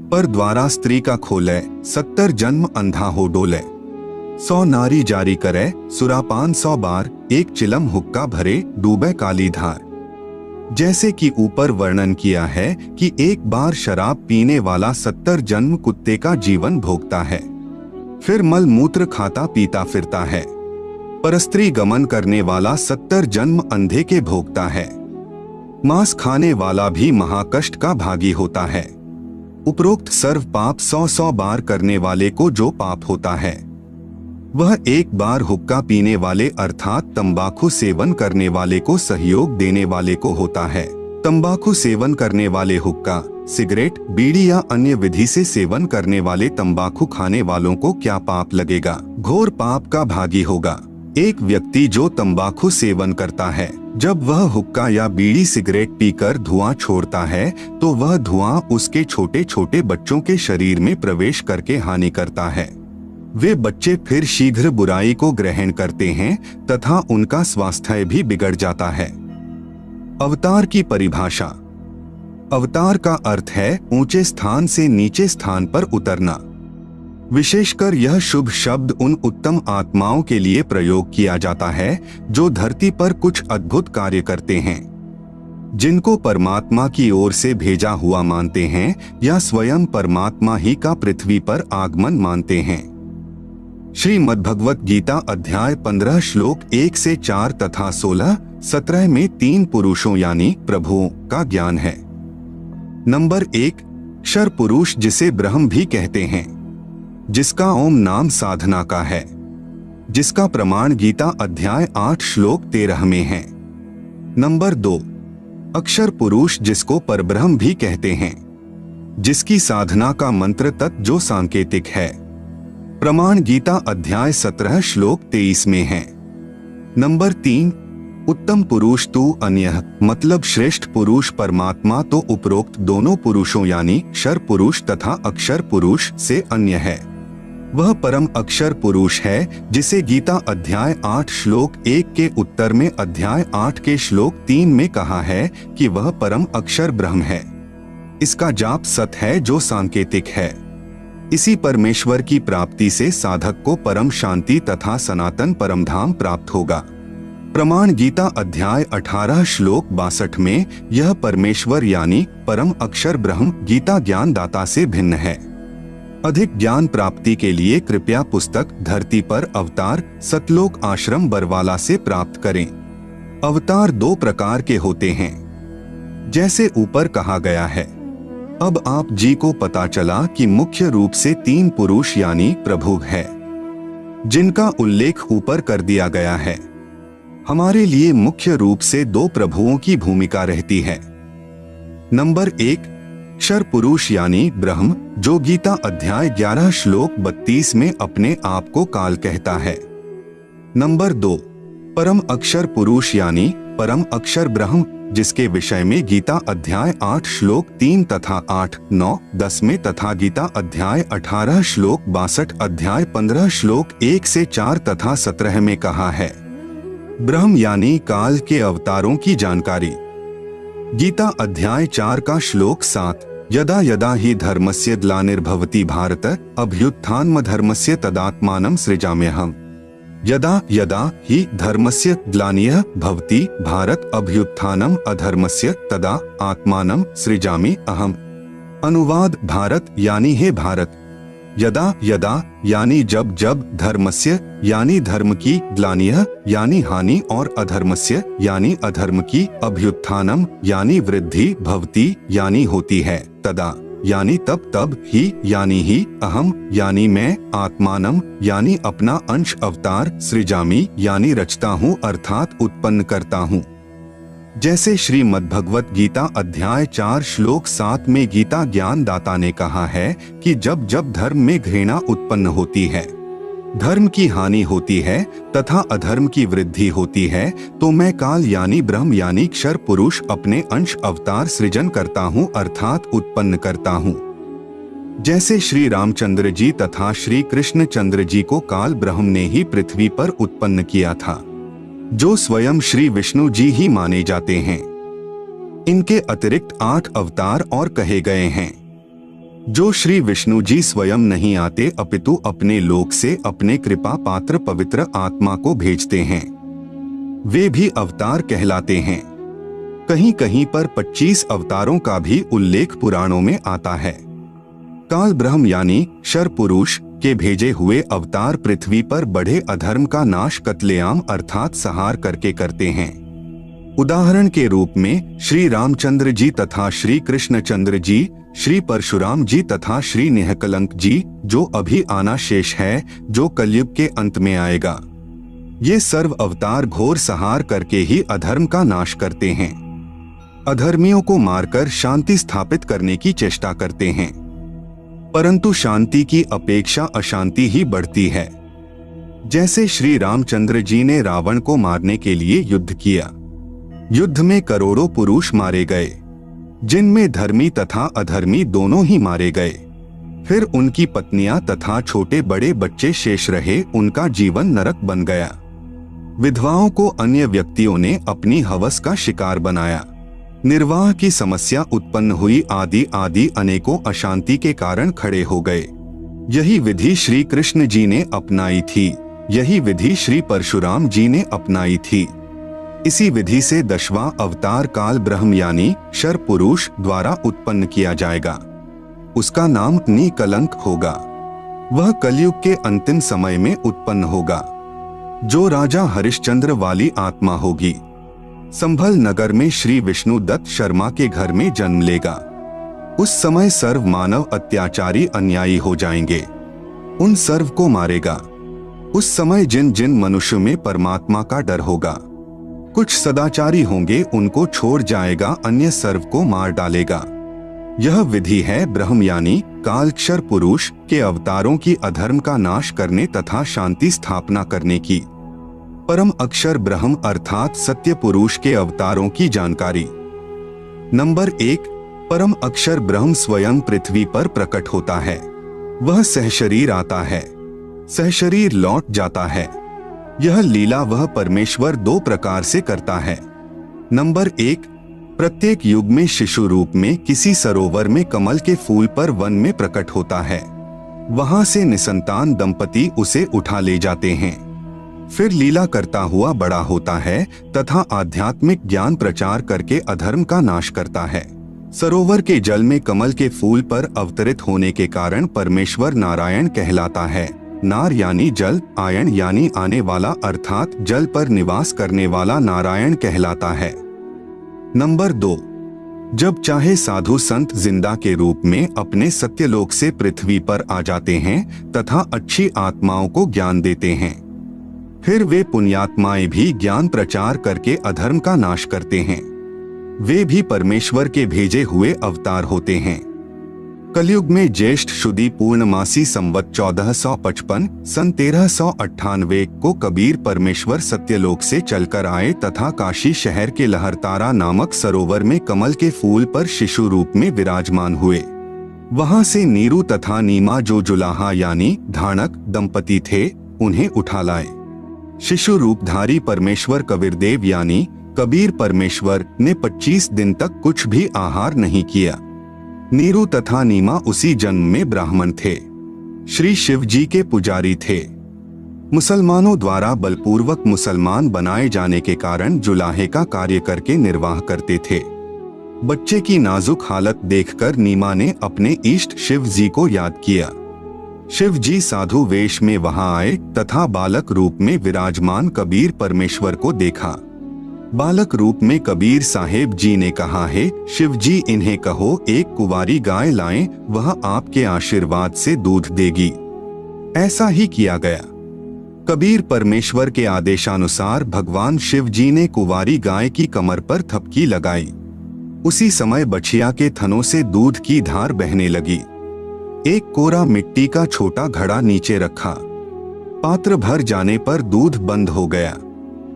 [SPEAKER 1] पर द्वारा स्त्री का खोले, 70 जन्म अंधा हो डोले। 100 नारी जारी करे, सुरापान 100 बार, एक चिलम हुक्का भरे, डूबे काली धार। जैसे कि ऊपर वर्णन किया है कि एक बार शराब पीने वाला 70 जन्म कुत्ते का जीवन भोगता है, फिर मल मूत्र खाता पीता फिरता है। परस्त्री गमन करने वाला 70 जन्म अंधे के भोगता है। मांस खाने वाला भी महाकष्ट का भागी होता है। उपरोक्त सर्व पाप 100 बार करने वाले को जो पाप होता है, वह एक बार हुक्का पीने वाले अर्थात तंबाकू सेवन करने वाले को सहयोग देने वाले को होता है। तंबाकू सेवन करने वाले हुक्का, सिगरेट, बीड़ी या अन्य विधि से सेवन करने वाले तंबाकू खाने वालों को क्या पाप लगेगा? घोर पाप का भागी होगा। एक व्यक्ति जो तंबाकू सेवन करता है जब वह हुक्का या बीड़ी सिगरेट पीकर धुआं छोड़ता है तो वह धुआं उसके छोटे छोटे बच्चों के शरीर में प्रवेश करके हानि करता है। वे बच्चे फिर शीघ्र बुराई को ग्रहण करते हैं तथा उनका स्वास्थ्य भी बिगड़ जाता है। अवतार की परिभाषा। अवतार का अर्थ है ऊंचे स्थान से नीचे स्थान पर उतरना। विशेषकर यह शुभ शब्द उन उत्तम आत्माओं के लिए प्रयोग किया जाता है जो धरती पर कुछ अद्भुत कार्य करते हैं, जिनको परमात्मा की ओर से भेजा हुआ मानते हैं या स्वयं परमात्मा ही का पृथ्वी पर आगमन मानते हैं। श्रीमद्भगवत गीता अध्याय 15 श्लोक 1 से 4 तथा 16-17 में 3 पुरुषों यानी प्रभुओं का ज्ञान है। नंबर 1, क्षर पुरुष जिसे ब्रह्म भी कहते हैं, जिसका ओम नाम साधना का है, जिसका प्रमाण गीता अध्याय 8 श्लोक 13 में है। नंबर 2, अक्षर पुरुष जिसको परब्रह्म भी कहते हैं, जिसकी साधना का मंत्र तत् जो सांकेतिक है, प्रमाण गीता अध्याय 17 श्लोक 23 में है। नंबर 3, उत्तम पुरुष तू अन्यः मतलब श्रेष्ठ पुरुष परमात्मा तो उपरोक्त दोनों पुरुषों यानी क्षर पुरुष तथा अक्षर पुरुष से अन्य है। वह परम अक्षर पुरुष है जिसे गीता अध्याय 8 श्लोक 1 के उत्तर में अध्याय 8 के श्लोक 3 में कहा है कि वह परम अक्षर ब्रह्म है। इसका जाप सत है जो सांकेतिक है। इसी परमेश्वर की प्राप्ति से साधक को परम शांति तथा सनातन परमधाम प्राप्त होगा। प्रमाण गीता अध्याय 18 श्लोक 62 में यह परमेश्वर यानी परम अक्षर ब्रह्म गीता ज्ञान दाता से भिन्न है। अधिक ज्ञान प्राप्ति के लिए कृपया पुस्तक धरती पर अवतार सतलोक आश्रम बरवाला से प्राप्त करें। अवतार 2 प्रकार के होते हैं, जैसे ऊपर कहा गया है। अब आप जी को पता चला कि मुख्य रूप से 3 पुरुष यानी प्रभु है, जिनका उल्लेख ऊपर कर दिया गया है। हमारे लिए मुख्य रूप से 2 प्रभुओं की भूमिका रहती है। नंबर 1, क्षर पुरुष यानी ब्रह्म जो गीता अध्याय 11 श्लोक 32 में अपने आप को काल कहता है। नंबर 2, परम अक्षर पुरुष यानी परम अक्षर ब्रह्म जिसके विषय में गीता अध्याय 8 श्लोक 3 तथा 8, 9, 10 में तथा गीता अध्याय 18 श्लोक 62 अध्याय 15 श्लोक 1 से 4 तथा 17 में कहा है। ब्रह्म यानी काल के अवतारों की जानकारी। गीता अध्याय 4 का श्लोक 7, यदा यदा हि धर्मस्य ग्लानिर्भवति भारत अभ्युत्थानमधर्मस्य तदात्मानं सृजाम्यहम्। यदा यदा हि धर्मस्य ग्लानिः भवति भारत अभ्युत्थानम् अधर्मस्य तदा आत्मानं सृजामि अहम्। अनुवाद भारत यानी हे भारत, यदा यदा यानी जब जब, धर्मस्य यानी धर्म की, ग्लानियः यानी हानि और अधर्मस्य यानी अधर्म की, अभ्युत्थानम यानी वृद्धि, भवति यानी होती है, तदा यानी तब तब, ही यानी ही, अहम यानी मैं, आत्मानम यानी अपना अंश, अवतार, सृजामि यानी रचता हूँ अर्थात उत्पन्न करता हूँ। जैसे श्रीमद्भगवत गीता अध्याय 4 श्लोक 7 में गीता ज्ञान दाता ने कहा है कि जब जब धर्म में घृणा उत्पन्न होती है, धर्म की हानि होती है तथा अधर्म की वृद्धि होती है, तो मैं काल यानी ब्रह्म यानी क्षर पुरुष अपने अंश अवतार सृजन करता हूँ अर्थात उत्पन्न करता हूँ। जैसे श्री रामचंद्र जी तथा श्री कृष्ण चंद्र जी को काल ब्रह्म ने ही पृथ्वी पर उत्पन्न किया था, जो स्वयं श्री विष्णु जी ही माने जाते हैं। इनके अतिरिक्त 8 अवतार और कहे गए हैं, जो श्री विष्णु जी स्वयं नहीं आते अपितु अपने लोक से अपने कृपा पात्र पवित्र आत्मा को भेजते हैं। वे भी अवतार कहलाते हैं। कहीं कहीं पर 25 अवतारों का भी उल्लेख पुराणों में आता है। काल ब्रह्म यानी क्षर पुरुष के भेजे हुए अवतार पृथ्वी पर बढ़े अधर्म का नाश कत्लेआम अर्थात संहार करके करते हैं। उदाहरण के रूप में श्री रामचंद्र जी तथा श्री कृष्णचंद्र जी, श्री परशुराम जी तथा श्री निहकलंक जी, जो अभी आना शेष है, जो कलयुग के अंत में आएगा। ये सर्व अवतार घोर संहार करके ही अधर्म का नाश करते हैं, अधर्मियों को मारकर शांति स्थापित करने की चेष्टा करते हैं। परंतु शांति की अपेक्षा अशांति ही बढ़ती है। जैसे श्री रामचंद्र जी ने रावण को मारने के लिए युद्ध किया, युद्ध में करोड़ों पुरुष मारे गए, जिनमें धर्मी तथा अधर्मी दोनों ही मारे गए। फिर उनकी पत्नियां तथा छोटे बड़े बच्चे शेष रहे, उनका जीवन नरक बन गया। विधवाओं को अन्य व्यक्तियों ने अपनी हवस का शिकार बनाया। निर्वाह की समस्या उत्पन्न हुई, आदि आदि अनेकों अशांति के कारण खड़े हो गए। यही विधि श्री कृष्ण जी ने अपनाई थी, यही विधि श्री परशुराम जी ने अपनाई थी। इसी विधि से 10वां अवतार काल ब्रह्म यानी शर पुरुष द्वारा उत्पन्न किया जाएगा। उसका नाम निकलंक होगा। वह कलयुग के अंतिम समय में उत्पन्न होगा, जो राजा हरिश्चंद्र वाली आत्मा होगी। संभल नगर में श्री विष्णु दत्त शर्मा के घर में जन्म लेगा। उस समय सर्व मानव अत्याचारी अन्यायी हो जाएंगे, उन सर्व को मारेगा। उस समय जिन जिन मनुष्य में परमात्मा का डर होगा, कुछ सदाचारी होंगे, उनको छोड़ जाएगा, अन्य सर्व को मार डालेगा। यह विधि है ब्रह्म यानी कालक्षर पुरुष के अवतारों की अधर्म का नाश करने तथा शांति स्थापना करने की। परम अक्षर ब्रह्म अर्थात सत्य पुरुष के अवतारों की जानकारी। नंबर 1, परम अक्षर ब्रह्म स्वयं पृथ्वी पर प्रकट होता है। वह सहशरीर आता है, सहशरीर लौट जाता है। यह लीला वह परमेश्वर 2 प्रकार से करता है। नंबर 1, प्रत्येक युग में शिशु रूप में किसी सरोवर में कमल के फूल पर वन में प्रकट होता है। वहां से निसंतान दंपति उसे उठा ले जाते हैं। फिर लीला करता हुआ बड़ा होता है तथा आध्यात्मिक ज्ञान प्रचार करके अधर्म का नाश करता है। सरोवर के जल में कमल के फूल पर अवतरित होने के कारण परमेश्वर नारायण कहलाता है। नार यानी जल, आयन यानी आने वाला, अर्थात जल पर निवास करने वाला नारायण कहलाता है। नंबर 2, जब चाहे साधु संत जिंदा के रूप में अपने सत्यलोक से पृथ्वी पर आ जाते हैं तथा अच्छी आत्माओं को ज्ञान देते हैं। फिर वे पुण्यात्माएं भी ज्ञान प्रचार करके अधर्म का नाश करते हैं। वे भी परमेश्वर के भेजे हुए अवतार होते हैं। कलयुग में ज्येष्ठ शुदी पूर्णमासी संवत 1455 सन 1398 को कबीर परमेश्वर सत्यलोक से चलकर आए तथा काशी शहर के लहरतारा नामक सरोवर में कमल के फूल पर शिशु रूप में विराजमान हुए। वहां से नीरू तथा नीमा जो जुलाहा यानी धानक दंपति थे, उन्हें उठा लाए। शिशु रूपधारी परमेश्वर कबीरदेव यानी कबीर परमेश्वर ने 25 दिन तक कुछ भी आहार नहीं किया। नीरू तथा नीमा उसी जन्म में ब्राह्मण थे, श्री शिव जी के पुजारी थे। मुसलमानों द्वारा बलपूर्वक मुसलमान बनाए जाने के कारण जुलाहे का कार्य करके निर्वाह करते थे। बच्चे की नाजुक हालत देखकर नीमा ने अपने इष्ट शिव जी को याद किया। शिव जी साधु वेश में वहां आए तथा बालक रूप में विराजमान कबीर परमेश्वर को देखा। बालक रूप में कबीर साहेब जी ने कहा, है शिव जी, इन्हें कहो एक कुंवारी गाय लाएं, वह आपके आशीर्वाद से दूध देगी। ऐसा ही किया गया। कबीर परमेश्वर के आदेशानुसार भगवान शिव जी ने कुंवारी गाय की कमर पर थपकी लगाई। उसी समय बछिया के थनों से दूध की धार बहने लगी। एक कोरा मिट्टी का छोटा घड़ा नीचे रखा। पात्र भर जाने पर दूध बंद हो गया।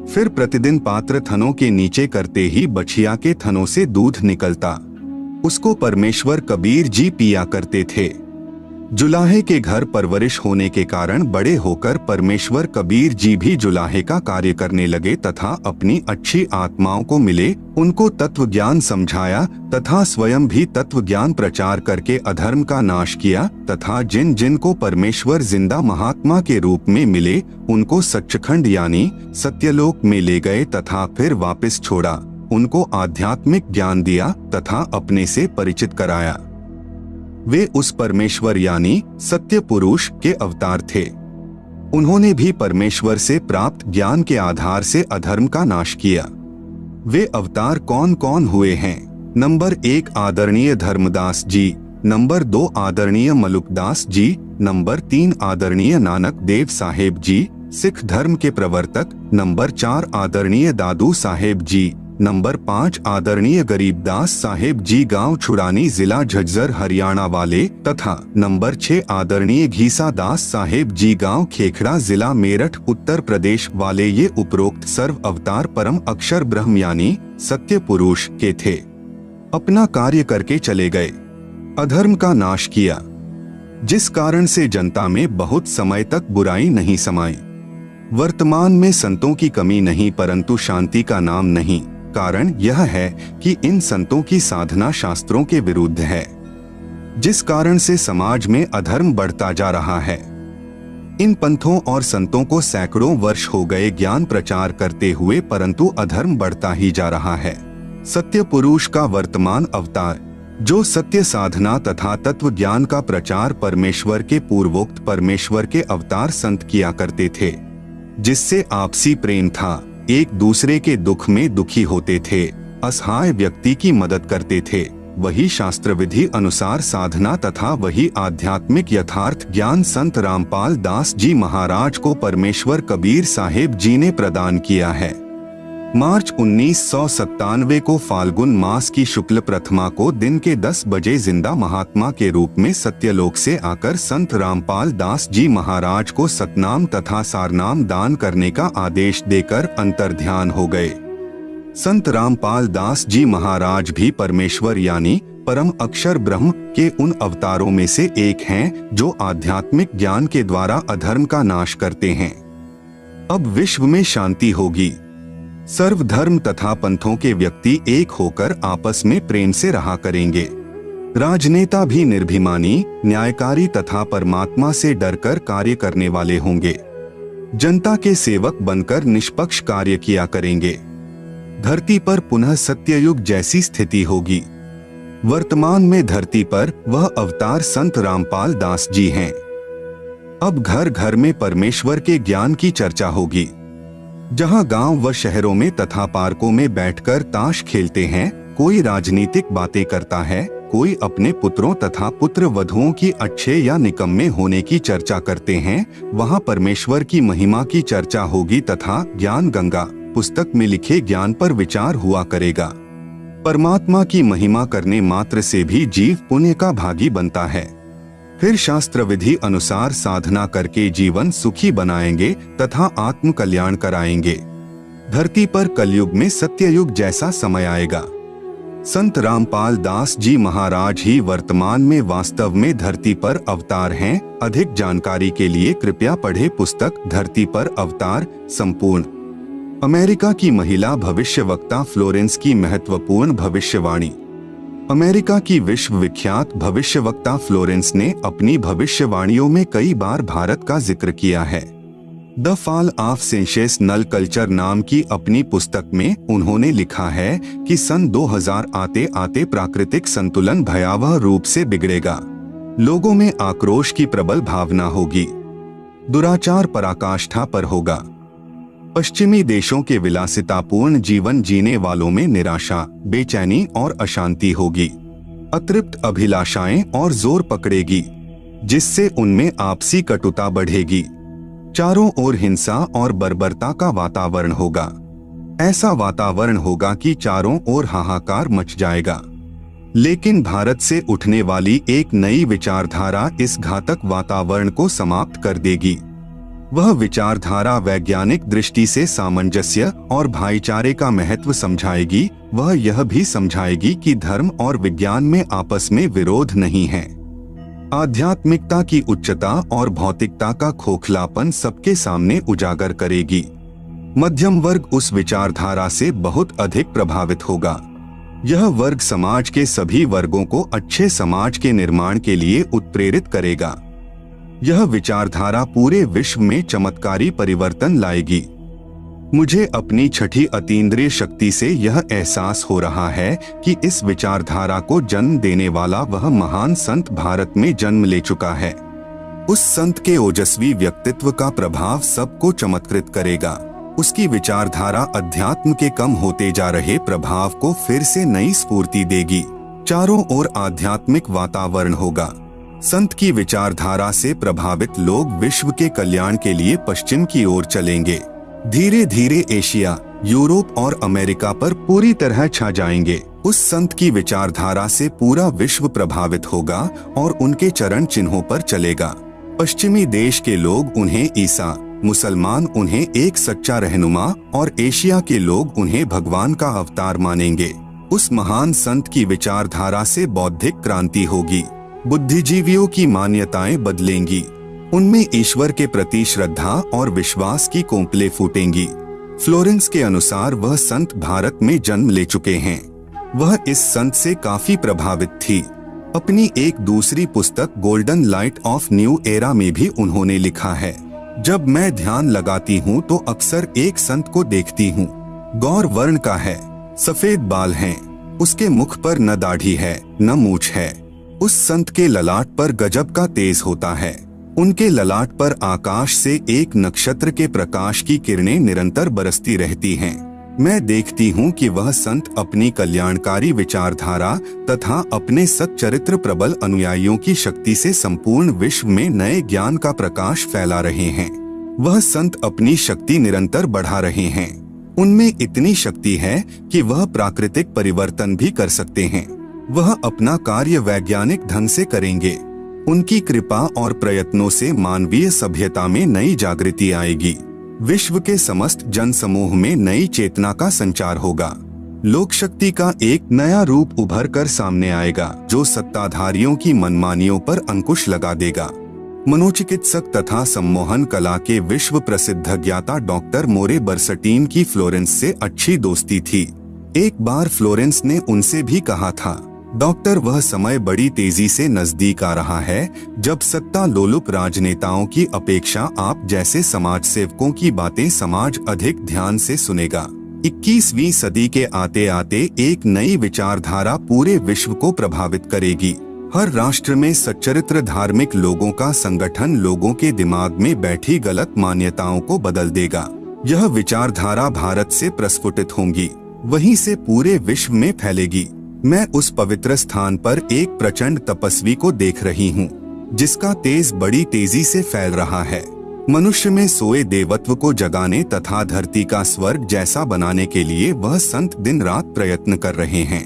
[SPEAKER 1] फिर प्रतिदिन पात्र थनों के नीचे करते ही बछिया के थनों से दूध निकलता। उसको परमेश्वर कबीर जी पिया करते थे। जुलाहे के घर परवरिश होने के कारण बड़े होकर परमेश्वर कबीर जी भी जुलाहे का कार्य करने लगे तथा अपनी अच्छी आत्माओं को मिले, उनको तत्व ज्ञान समझाया तथा स्वयं भी तत्व ज्ञान प्रचार करके अधर्म का नाश किया तथा जिन जिन को परमेश्वर जिंदा महात्मा के रूप में मिले, उनको सच्चखंड यानी सत्यलोक में ले गए तथा फिर वापस छोड़ा। उनको आध्यात्मिक ज्ञान दिया तथा अपने से परिचित कराया। वे उस परमेश्वर यानी सत्य पुरुष के अवतार थे। उन्होंने भी परमेश्वर से प्राप्त ज्ञान के आधार से अधर्म का नाश किया। वे अवतार कौन कौन हुए हैं? नंबर 1 आदरणीय धर्मदास जी, नंबर 2 आदरणीय मलुकदास जी, नंबर 3 आदरणीय नानक देव साहेब जी, सिख धर्म के प्रवर्तक, नंबर 4 आदरणीय दादू साहेब जी, नंबर 5 आदरणीय गरीबदास साहेब जी गांव छुड़ानी जिला झज्जर हरियाणा वाले तथा नंबर 6 आदरणीय घीसा दास साहेब जी गांव खेखड़ा जिला मेरठ उत्तर प्रदेश वाले। ये उपरोक्त सर्व अवतार परम अक्षर ब्रह्म यानी सत्य पुरुष के थे। अपना कार्य करके चले गए, अधर्म का नाश किया, जिस कारण से जनता में बहुत समय तक बुराई नहीं समाई। वर्तमान में संतों की कमी नहीं, परंतु शांति का नाम नहीं। कारण यह है कि इन संतों की साधना शास्त्रों के विरुद्ध है, जिस कारण से समाज में अधर्म बढ़ता जा रहा है। इन पंथों और संतों को सैकड़ों वर्ष हो गए ज्ञान प्रचार करते हुए, परंतु अधर्म बढ़ता ही जा रहा है। सत्य पुरुष का वर्तमान अवतार, जो सत्य साधना तथा तत्व ज्ञान का प्रचार परमेश्वर के पूर्वोक्त परमेश्वर के अवतार संत किया करते थे, जिससे आपसी प्रेम था, एक दूसरे के दुख में दुखी होते थे, असहाय व्यक्ति की मदद करते थे, वही शास्त्र विधि अनुसार साधना तथा वही आध्यात्मिक यथार्थ ज्ञान संत रामपाल दास जी महाराज को परमेश्वर कबीर साहेब जी ने प्रदान किया है। मार्च 1997 को फाल्गुन मास की शुक्ल प्रथमा को दिन के 10 बजे जिंदा महात्मा के रूप में सत्यलोक से आकर संत रामपाल दास जी महाराज को सतनाम तथा सारनाम दान करने का आदेश देकर अंतर्ध्यान हो गए। संत रामपाल दास जी महाराज भी परमेश्वर यानी परम अक्षर ब्रह्म के उन अवतारों में से एक हैं, जो आध्यात्मिक ज्ञान के द्वारा अधर्म का नाश करते हैं। अब विश्व में शांति होगी। सर्वधर्म तथा पंथों के व्यक्ति एक होकर आपस में प्रेम से रहा करेंगे। राजनेता भी निर्भिमानी, न्यायकारी तथा परमात्मा से डरकर कार्य करने वाले होंगे। जनता के सेवक बनकर निष्पक्ष कार्य किया करेंगे। धरती पर पुनः सत्ययुग जैसी स्थिति होगी। वर्तमान में धरती पर वह अवतार संत रामपाल दास जी हैं। अब घर घर में परमेश्वर के ज्ञान की चर्चा होगी। जहां गांव व शहरों में तथा पार्कों में बैठकर ताश खेलते हैं, कोई राजनीतिक बातें करता है, कोई अपने पुत्रों तथा पुत्र वधुओं की अच्छे या निकम्मे होने की चर्चा करते हैं, वहां परमेश्वर की महिमा की चर्चा होगी तथा ज्ञान गंगा पुस्तक में लिखे ज्ञान पर विचार हुआ करेगा। परमात्मा की महिमा करने मात्र से भी जीव पुण्य का भागी बनता है। फिर शास्त्र विधि अनुसार साधना करके जीवन सुखी बनाएंगे तथा आत्म कल्याण कराएंगे। धरती पर कलयुग में सत्ययुग जैसा समय आएगा। संत रामपाल दास जी महाराज ही वर्तमान में वास्तव में धरती पर अवतार हैं। अधिक जानकारी के लिए कृपया पढ़े पुस्तक धरती पर अवतार संपूर्ण। अमेरिका की महिला भविष्यवक्ता फ्लोरेंस की महत्वपूर्ण भविष्यवाणी। अमेरिका की विश्वविख्यात भविष्यवक्ता फ्लोरेंस ने अपनी भविष्यवाणियों में कई बार भारत का जिक्र किया है। The fall of sensational culture नाम की अपनी पुस्तक में उन्होंने लिखा है कि सन 2000 आते आते प्राकृतिक संतुलन भयावह रूप से बिगड़ेगा। लोगों में आक्रोश की प्रबल भावना होगी। दुराचार पराकाष्ठा पर होगा। पश्चिमी देशों के विलासितापूर्ण जीवन जीने वालों में निराशा, बेचैनी और अशांति होगी। अतृप्त अभिलाषाएं और जोर पकड़ेगी, जिससे उनमें आपसी कटुता बढ़ेगी। चारों ओर हिंसा और बर्बरता का वातावरण होगा। ऐसा वातावरण होगा कि चारों ओर हाहाकार मच जाएगा। लेकिन भारत से उठने वाली एक नई विचारधारा इस घातक वातावरण को समाप्त कर देगी। वह विचारधारा वैज्ञानिक दृष्टि से सामंजस्य और भाईचारे का महत्व समझाएगी। वह यह भी समझाएगी कि धर्म और विज्ञान में आपस में विरोध नहीं है। आध्यात्मिकता की उच्चता और भौतिकता का खोखलापन सबके सामने उजागर करेगी। मध्यम वर्ग उस विचारधारा से बहुत अधिक प्रभावित होगा। यह वर्ग समाज के सभी वर्गों को अच्छे समाज के निर्माण के लिए उत्प्रेरित करेगा। यह विचारधारा पूरे विश्व में चमत्कारी परिवर्तन लाएगी। मुझे अपनी छठी अतीन्द्रिय शक्ति से यह एहसास हो रहा है कि इस विचारधारा को जन्म देने वाला वह महान संत भारत में जन्म ले चुका है। उस संत के ओजस्वी व्यक्तित्व का प्रभाव सबको चमत्कृत करेगा। उसकी विचारधारा अध्यात्म के कम होते जा रहे प्रभाव को फिर से नई स्फूर्ति देगी। चारों ओर आध्यात्मिक वातावरण होगा। संत की विचारधारा से प्रभावित लोग विश्व के कल्याण के लिए पश्चिम की ओर चलेंगे। धीरे धीरे एशिया, यूरोप और अमेरिका पर पूरी तरह छा जाएंगे। उस संत की विचारधारा से पूरा विश्व प्रभावित होगा और उनके चरण चिन्हों पर चलेगा। पश्चिमी देश के लोग उन्हें ईसा, मुसलमान उन्हें एक सच्चा रहनुमा और एशिया के लोग उन्हें भगवान का अवतार मानेंगे। उस महान संत की विचारधारा से बौद्धिक क्रांति होगी, बुद्धिजीवियों की मान्यताएं बदलेंगी, उनमें ईश्वर के प्रति श्रद्धा और विश्वास की कोंपलें फूटेंगी। फ्लोरेंस के अनुसार वह संत भारत में जन्म ले चुके हैं। वह इस संत से काफी प्रभावित थी। अपनी एक दूसरी पुस्तक golden light of new era में भी उन्होंने लिखा है, जब मैं ध्यान लगाती हूँ तो अक्सर एक संत को देखती हूँ। गौर वर्ण का है, सफेद बाल हैं, उसके मुख पर न दाढ़ी है न मूछ है। उस संत के ललाट पर गजब का तेज होता है। उनके ललाट पर आकाश से एक नक्षत्र के प्रकाश की किरणें निरंतर बरसती रहती हैं। मैं देखती हूँ कि वह संत अपनी कल्याणकारी विचारधारा तथा अपने सच्चरित्र प्रबल अनुयायियों की शक्ति से संपूर्ण विश्व में नए ज्ञान का प्रकाश फैला रहे हैं। वह संत अपनी शक्ति निरंतर बढ़ा रहे हैं। उनमें इतनी शक्ति है कि वह प्राकृतिक परिवर्तन भी कर सकते हैं। वह अपना कार्य वैज्ञानिक ढंग से करेंगे। उनकी कृपा और प्रयत्नों से मानवीय सभ्यता में नई जागृति आएगी। विश्व के समस्त जन समूह में नई चेतना का संचार होगा। लोक शक्ति का एक नया रूप उभर कर सामने आएगा, जो सत्ताधारियों की मनमानियों पर अंकुश लगा देगा। मनोचिकित्सक तथा सम्मोहन कला के विश्व प्रसिद्ध ज्ञाता डॉक्टर मोरे बर्सटीन की फ्लोरेंस से अच्छी दोस्ती थी। एक बार फ्लोरेंस ने उनसे भी कहा था, डॉक्टर, वह समय बड़ी तेजी से नजदीक आ रहा है जब सत्ता लोलुप राजनेताओं की अपेक्षा आप जैसे समाज सेवकों की बातें समाज अधिक ध्यान से सुनेगा। 21वीं सदी के आते आते एक नई विचारधारा पूरे विश्व को प्रभावित करेगी। हर राष्ट्र में सच्चरित्र धार्मिक लोगों का संगठन लोगों के दिमाग में बैठी गलत मान्यताओं को बदल देगा। यह विचारधारा भारत से प्रस्फुटित होंगी, वहीं से पूरे विश्व में फैलेगी। मैं उस पवित्र स्थान पर एक प्रचंड तपस्वी को देख रही हूँ, जिसका तेज बड़ी तेजी से फैल रहा है। मनुष्य में सोए देवत्व को जगाने तथा धरती का स्वर्ग जैसा बनाने के लिए वह संत दिन रात प्रयत्न कर रहे हैं।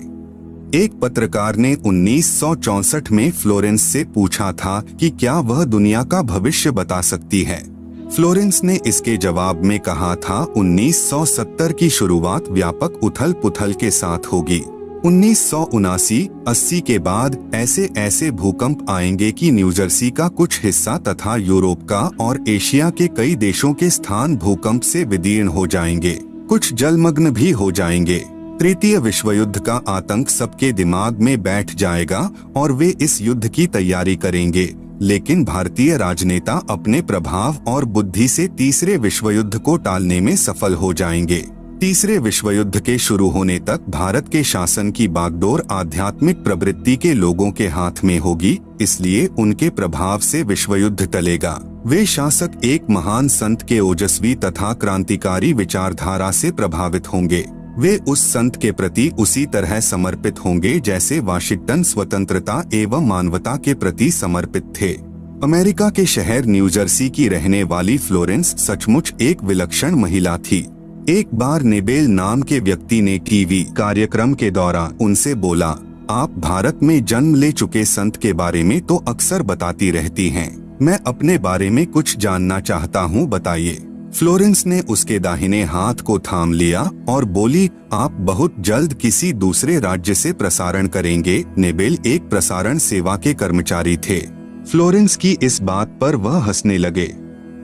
[SPEAKER 1] एक पत्रकार ने 1964 में फ्लोरेंस से पूछा था कि क्या वह दुनिया का भविष्य बता सकती है। फ्लोरेंस ने इसके जवाब में कहा था, 1970 की शुरुआत व्यापक उथल पुथल के साथ होगी। 1979-80 के बाद ऐसे भूकंप आएंगे कि न्यूजर्सी का कुछ हिस्सा तथा यूरोप का और एशिया के कई देशों के स्थान भूकंप से विदीर्ण हो जाएंगे, कुछ जलमग्न भी हो जाएंगे। तृतीय विश्व युद्ध का आतंक सबके दिमाग में बैठ जाएगा और वे इस युद्ध की तैयारी करेंगे, लेकिन भारतीय राजनेता अपने प्रभाव और बुद्धि से तीसरे विश्व युद्ध को टालने में सफल हो जाएंगे। तीसरे विश्व युद्ध के शुरू होने तक भारत के शासन की बागडोर आध्यात्मिक प्रवृत्ति के लोगों के हाथ में होगी, इसलिए उनके प्रभाव से विश्व युद्ध टलेगा। वे शासक एक महान संत के ओजस्वी तथा क्रांतिकारी विचारधारा से प्रभावित होंगे। वे उस संत के प्रति उसी तरह समर्पित होंगे जैसे वाशिंगटन स्वतंत्रता एवं मानवता के प्रति समर्पित थे। अमेरिका के शहर न्यूजर्सी की रहने वाली फ्लोरेंस सचमुच एक विलक्षण महिला थी। एक बार नेबेल नाम के व्यक्ति ने टीवी कार्यक्रम के दौरान उनसे बोला, आप भारत में जन्म ले चुके संत के बारे में तो अक्सर बताती रहती हैं, मैं अपने बारे में कुछ जानना चाहता हूँ, बताइए। फ्लोरेंस ने उसके दाहिने हाथ को थाम लिया और बोली, आप बहुत जल्द किसी दूसरे राज्य से प्रसारण करेंगे। नेबेल एक प्रसारण सेवा के कर्मचारी थे। फ्लोरेंस की इस बात पर वह हंसने लगे।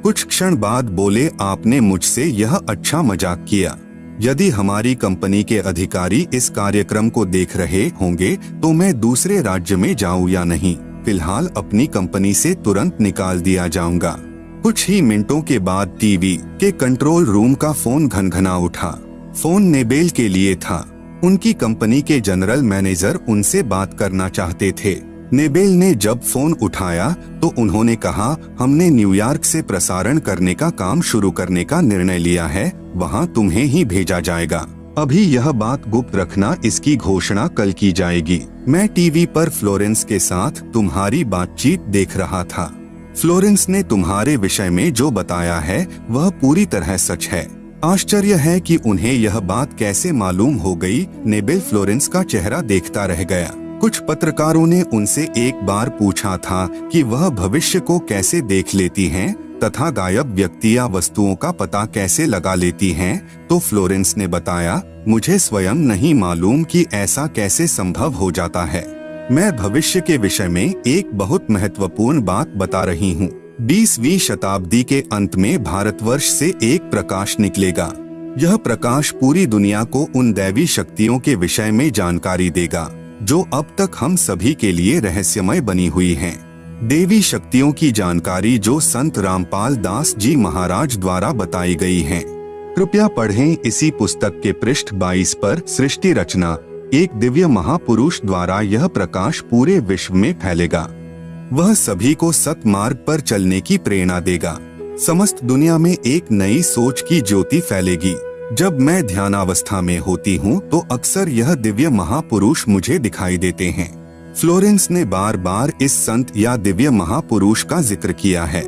[SPEAKER 1] कुछ क्षण बाद बोले, आपने मुझसे यह अच्छा मजाक किया। यदि हमारी कंपनी के अधिकारी इस कार्यक्रम को देख रहे होंगे तो मैं दूसरे राज्य में जाऊं या नहीं, फिलहाल अपनी कंपनी से तुरंत निकाल दिया जाऊंगा। कुछ ही मिनटों के बाद टीवी के कंट्रोल रूम का फोन घनघना उठा। फोन नेबेल के लिए था। उनकी कंपनी के जनरल मैनेजर उनसे बात करना चाहते थे। नेबेल ने जब फोन उठाया तो उन्होंने कहा, हमने न्यूयॉर्क से प्रसारण करने का काम शुरू करने का निर्णय लिया है, वहां तुम्हें ही भेजा जाएगा। अभी यह बात गुप्त रखना, इसकी घोषणा कल की जाएगी। मैं टीवी पर फ्लोरेंस के साथ तुम्हारी बातचीत देख रहा था। फ्लोरेंस ने तुम्हारे विषय में जो बताया है वह पूरी तरह सच है। आश्चर्य है कि उन्हें यह बात कैसे मालूम हो गई। नेबेल फ्लोरेंस का चेहरा देखता रह गया। कुछ पत्रकारों ने उनसे एक बार पूछा था कि वह भविष्य को कैसे देख लेती हैं। तथा गायब व्यक्ति या वस्तुओं का पता कैसे लगा लेती हैं? तो फ्लोरेंस ने बताया, मुझे स्वयं नहीं मालूम कि ऐसा कैसे संभव हो जाता है। मैं भविष्य के विषय में एक बहुत महत्वपूर्ण बात बता रही हूँ। 20वीं शताब्दी के अंत में भारतवर्ष से एक प्रकाश निकलेगा। यह प्रकाश पूरी दुनिया को उन दैवी शक्तियों के विषय में जानकारी देगा जो अब तक हम सभी के लिए रहस्यमय बनी हुई हैं। देवी शक्तियों की जानकारी जो संत रामपाल दास जी महाराज द्वारा बताई गई हैं। कृपया पढ़ें इसी पुस्तक के पृष्ठ 22 पर सृष्टि रचना, एक दिव्य महापुरुष द्वारा यह प्रकाश पूरे विश्व में फैलेगा। वह सभी को सतमार्ग पर चलने की प्रेरणा देगा। समस्त दुनिया में एक नई सोच की ज्योति फैलेगी। जब मैं ध्यानावस्था में होती हूँ तो अक्सर यह दिव्य महापुरुष मुझे दिखाई देते हैं। फ्लोरेंस ने बार बार इस संत या दिव्य महापुरुष का जिक्र किया है।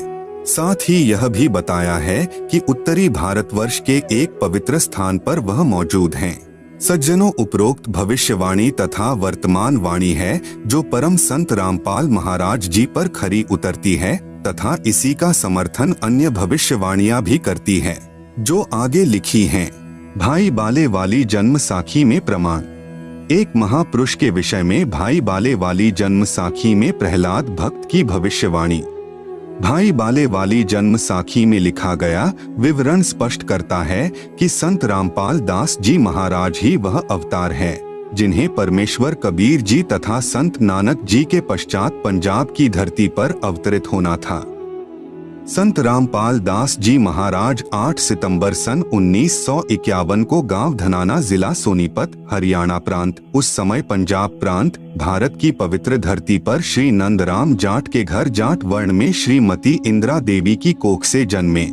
[SPEAKER 1] साथ ही यह भी बताया है कि उत्तरी भारतवर्ष के एक पवित्र स्थान पर वह मौजूद हैं। सज्जनों, उपरोक्त भविष्यवाणी तथा वर्तमान वाणी है जो परम संत रामपाल महाराज जी पर खरी उतरती है तथा इसी का समर्थन अन्य भविष्यवाणियां भी करती है जो आगे लिखी हैं। भाई बाले वाली जन्म साखी में प्रमाण। एक महापुरुष के विषय में भाई बाले वाली जन्म साखी में प्रहलाद भक्त की भविष्यवाणी। भाई बाले वाली जन्म साखी में लिखा गया विवरण स्पष्ट करता है कि संत रामपाल दास जी महाराज ही वह अवतार है जिन्हें परमेश्वर कबीर जी तथा संत नानक जी के पश्चात पंजाब की धरती पर अवतरित होना था। संत रामपाल दास जी महाराज 8 सितंबर सन 1951 को गांव धनाना, जिला सोनीपत, हरियाणा प्रांत, उस समय पंजाब प्रांत, भारत की पवित्र धरती पर श्री नंदराम जाट के घर जाट वर्ण में श्रीमती इंदिरा देवी की कोख से जन्मे।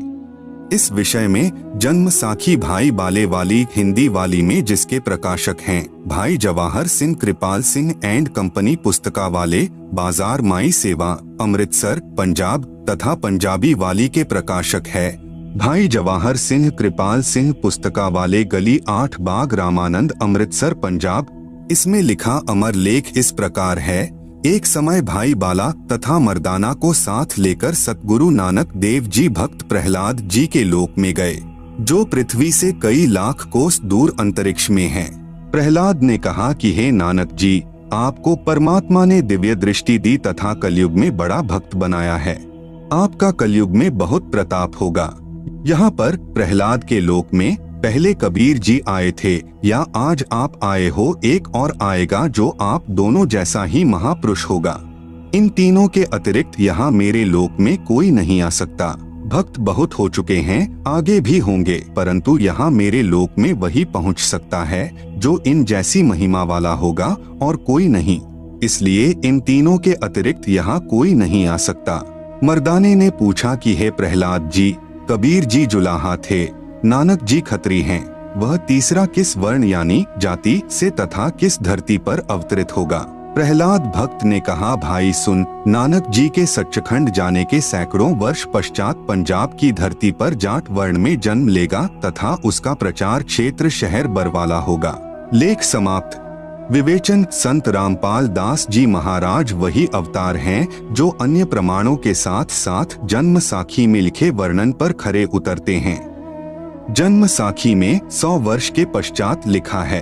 [SPEAKER 1] इस विषय में जन्म साखी भाई बाले वाली हिंदी वाली में जिसके प्रकाशक हैं भाई जवाहर सिंह कृपाल सिंह एंड कंपनी, पुस्तका वाले, बाजार माई सेवा, अमृतसर, पंजाब तथा पंजाबी वाली के प्रकाशक है भाई जवाहर सिंह कृपाल सिंह, पुस्तका वाले, गली 8 बाग, रामानंद, अमृतसर, पंजाब। इसमें लिखा अमर लेख इस प्रकार है। एक समय भाई बाला तथा मर्दाना को साथ लेकर सतगुरु नानक देव जी भक्त प्रहलाद जी के लोक में गए जो पृथ्वी से कई लाख कोस दूर अंतरिक्ष में है। प्रहलाद ने कहा कि हे नानक जी, आपको परमात्मा ने दिव्य दृष्टि दी तथा कलयुग में बड़ा भक्त बनाया है। आपका कलयुग में बहुत प्रताप होगा। यहाँ पर प्रहलाद के लोक में पहले कबीर जी आए थे या आज आप आए हो, एक और आएगा जो आप दोनों जैसा ही महापुरुष होगा। इन तीनों के अतिरिक्त यहाँ मेरे लोक में कोई नहीं आ सकता। भक्त बहुत हो चुके हैं, आगे भी होंगे, परंतु यहाँ मेरे लोक में वही पहुँच सकता है जो इन जैसी महिमा वाला होगा और कोई नहीं। इसलिए इन तीनों के अतिरिक्त यहाँ कोई नहीं आ सकता। मर्दाने ने पूछा कि हे प्रहलाद जी, कबीर जी जुलाहा थे, नानक जी खत्री हैं, वह तीसरा किस वर्ण यानी जाति से तथा किस धरती पर अवतरित होगा? प्रहलाद भक्त ने कहा, भाई सुन, नानक जी के सच्चखंड जाने के सैकड़ों वर्ष पश्चात पंजाब की धरती पर जाट वर्ण में जन्म लेगा तथा उसका प्रचार क्षेत्र शहर बरवाला होगा। लेख समाप्त। विवेचन। संत रामपाल दास जी महाराज वही अवतार हैं जो अन्य प्रमाणों के साथ साथ जन्म साखी में लिखे वर्णन पर खरे उतरते हैं। जन्म साखी में 100 वर्ष के पश्चात लिखा है।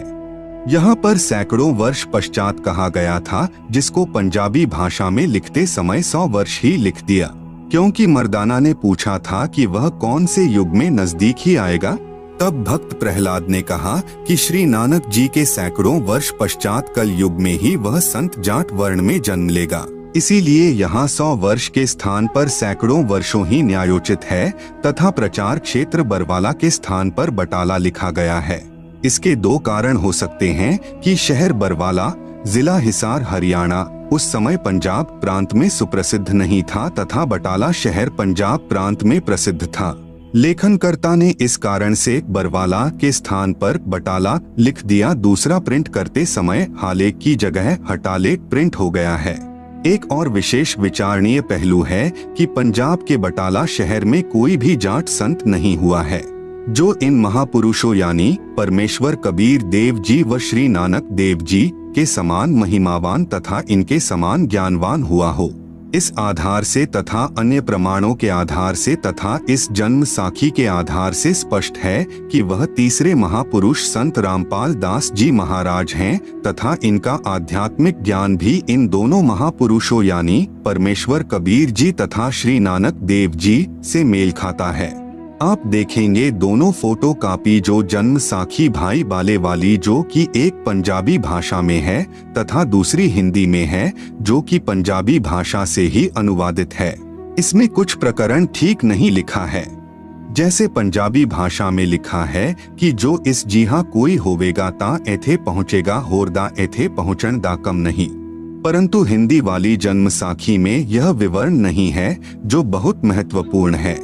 [SPEAKER 1] यहाँ पर सैकड़ों वर्ष पश्चात कहा गया था, जिसको पंजाबी भाषा में लिखते समय 100 वर्ष ही लिख दिया, क्योंकि मर्दाना ने पूछा था कि वह कौन से युग में नजदीक ही आएगा। तब भक्त प्रहलाद ने कहा कि श्री नानक जी के सैकड़ों वर्ष पश्चात कल युग में ही वह संत जाट वर्ण में जन्म लेगा। इसीलिए यहाँ 100 वर्ष के स्थान पर सैकड़ों वर्षों ही न्यायोचित है तथा प्रचार क्षेत्र बरवाला के स्थान पर बटाला लिखा गया है। इसके दो कारण हो सकते हैं कि शहर बरवाला, जिला हिसार, हरियाणा उस समय पंजाब प्रांत में सुप्रसिद्ध नहीं था तथा बटाला शहर पंजाब प्रांत में प्रसिद्ध था। लेखनकर्ता ने इस कारण से बरवाला के स्थान पर बटाला लिख दिया। दूसरा, प्रिंट करते समय हालेक की जगह हटालेक प्रिंट हो गया है। एक और विशेष विचारणीय पहलू है कि पंजाब के बटाला शहर में कोई भी जाट संत नहीं हुआ है जो इन महापुरुषों यानी परमेश्वर कबीर देव जी व श्री नानक देव जी के समान महिमावान तथा इनके समान ज्ञानवान हुआ हो। इस आधार से तथा अन्य प्रमाणों के आधार से तथा इस जन्म साखी के आधार से स्पष्ट है कि वह तीसरे महापुरुष संत रामपाल दास जी महाराज हैं तथा इनका आध्यात्मिक ज्ञान भी इन दोनों महापुरुषों यानी परमेश्वर कबीर जी तथा श्री नानक देव जी से मेल खाता है। आप देखेंगे दोनों फोटो कॉपी जो जन्म साखी भाई बाले वाली जो कि एक पंजाबी भाषा में है तथा दूसरी हिंदी में है जो कि पंजाबी भाषा से ही अनुवादित है। इसमें कुछ प्रकरण ठीक नहीं लिखा है। जैसे पंजाबी भाषा में लिखा है कि जो इस जी हाँ कोई होवेगा ता एथे पहुँचेगा होरदा एथे पहुँचन दा कम नहीं, परंतु हिंदी वाली जन्म साखी में यह विवरण नहीं है जो बहुत महत्वपूर्ण है।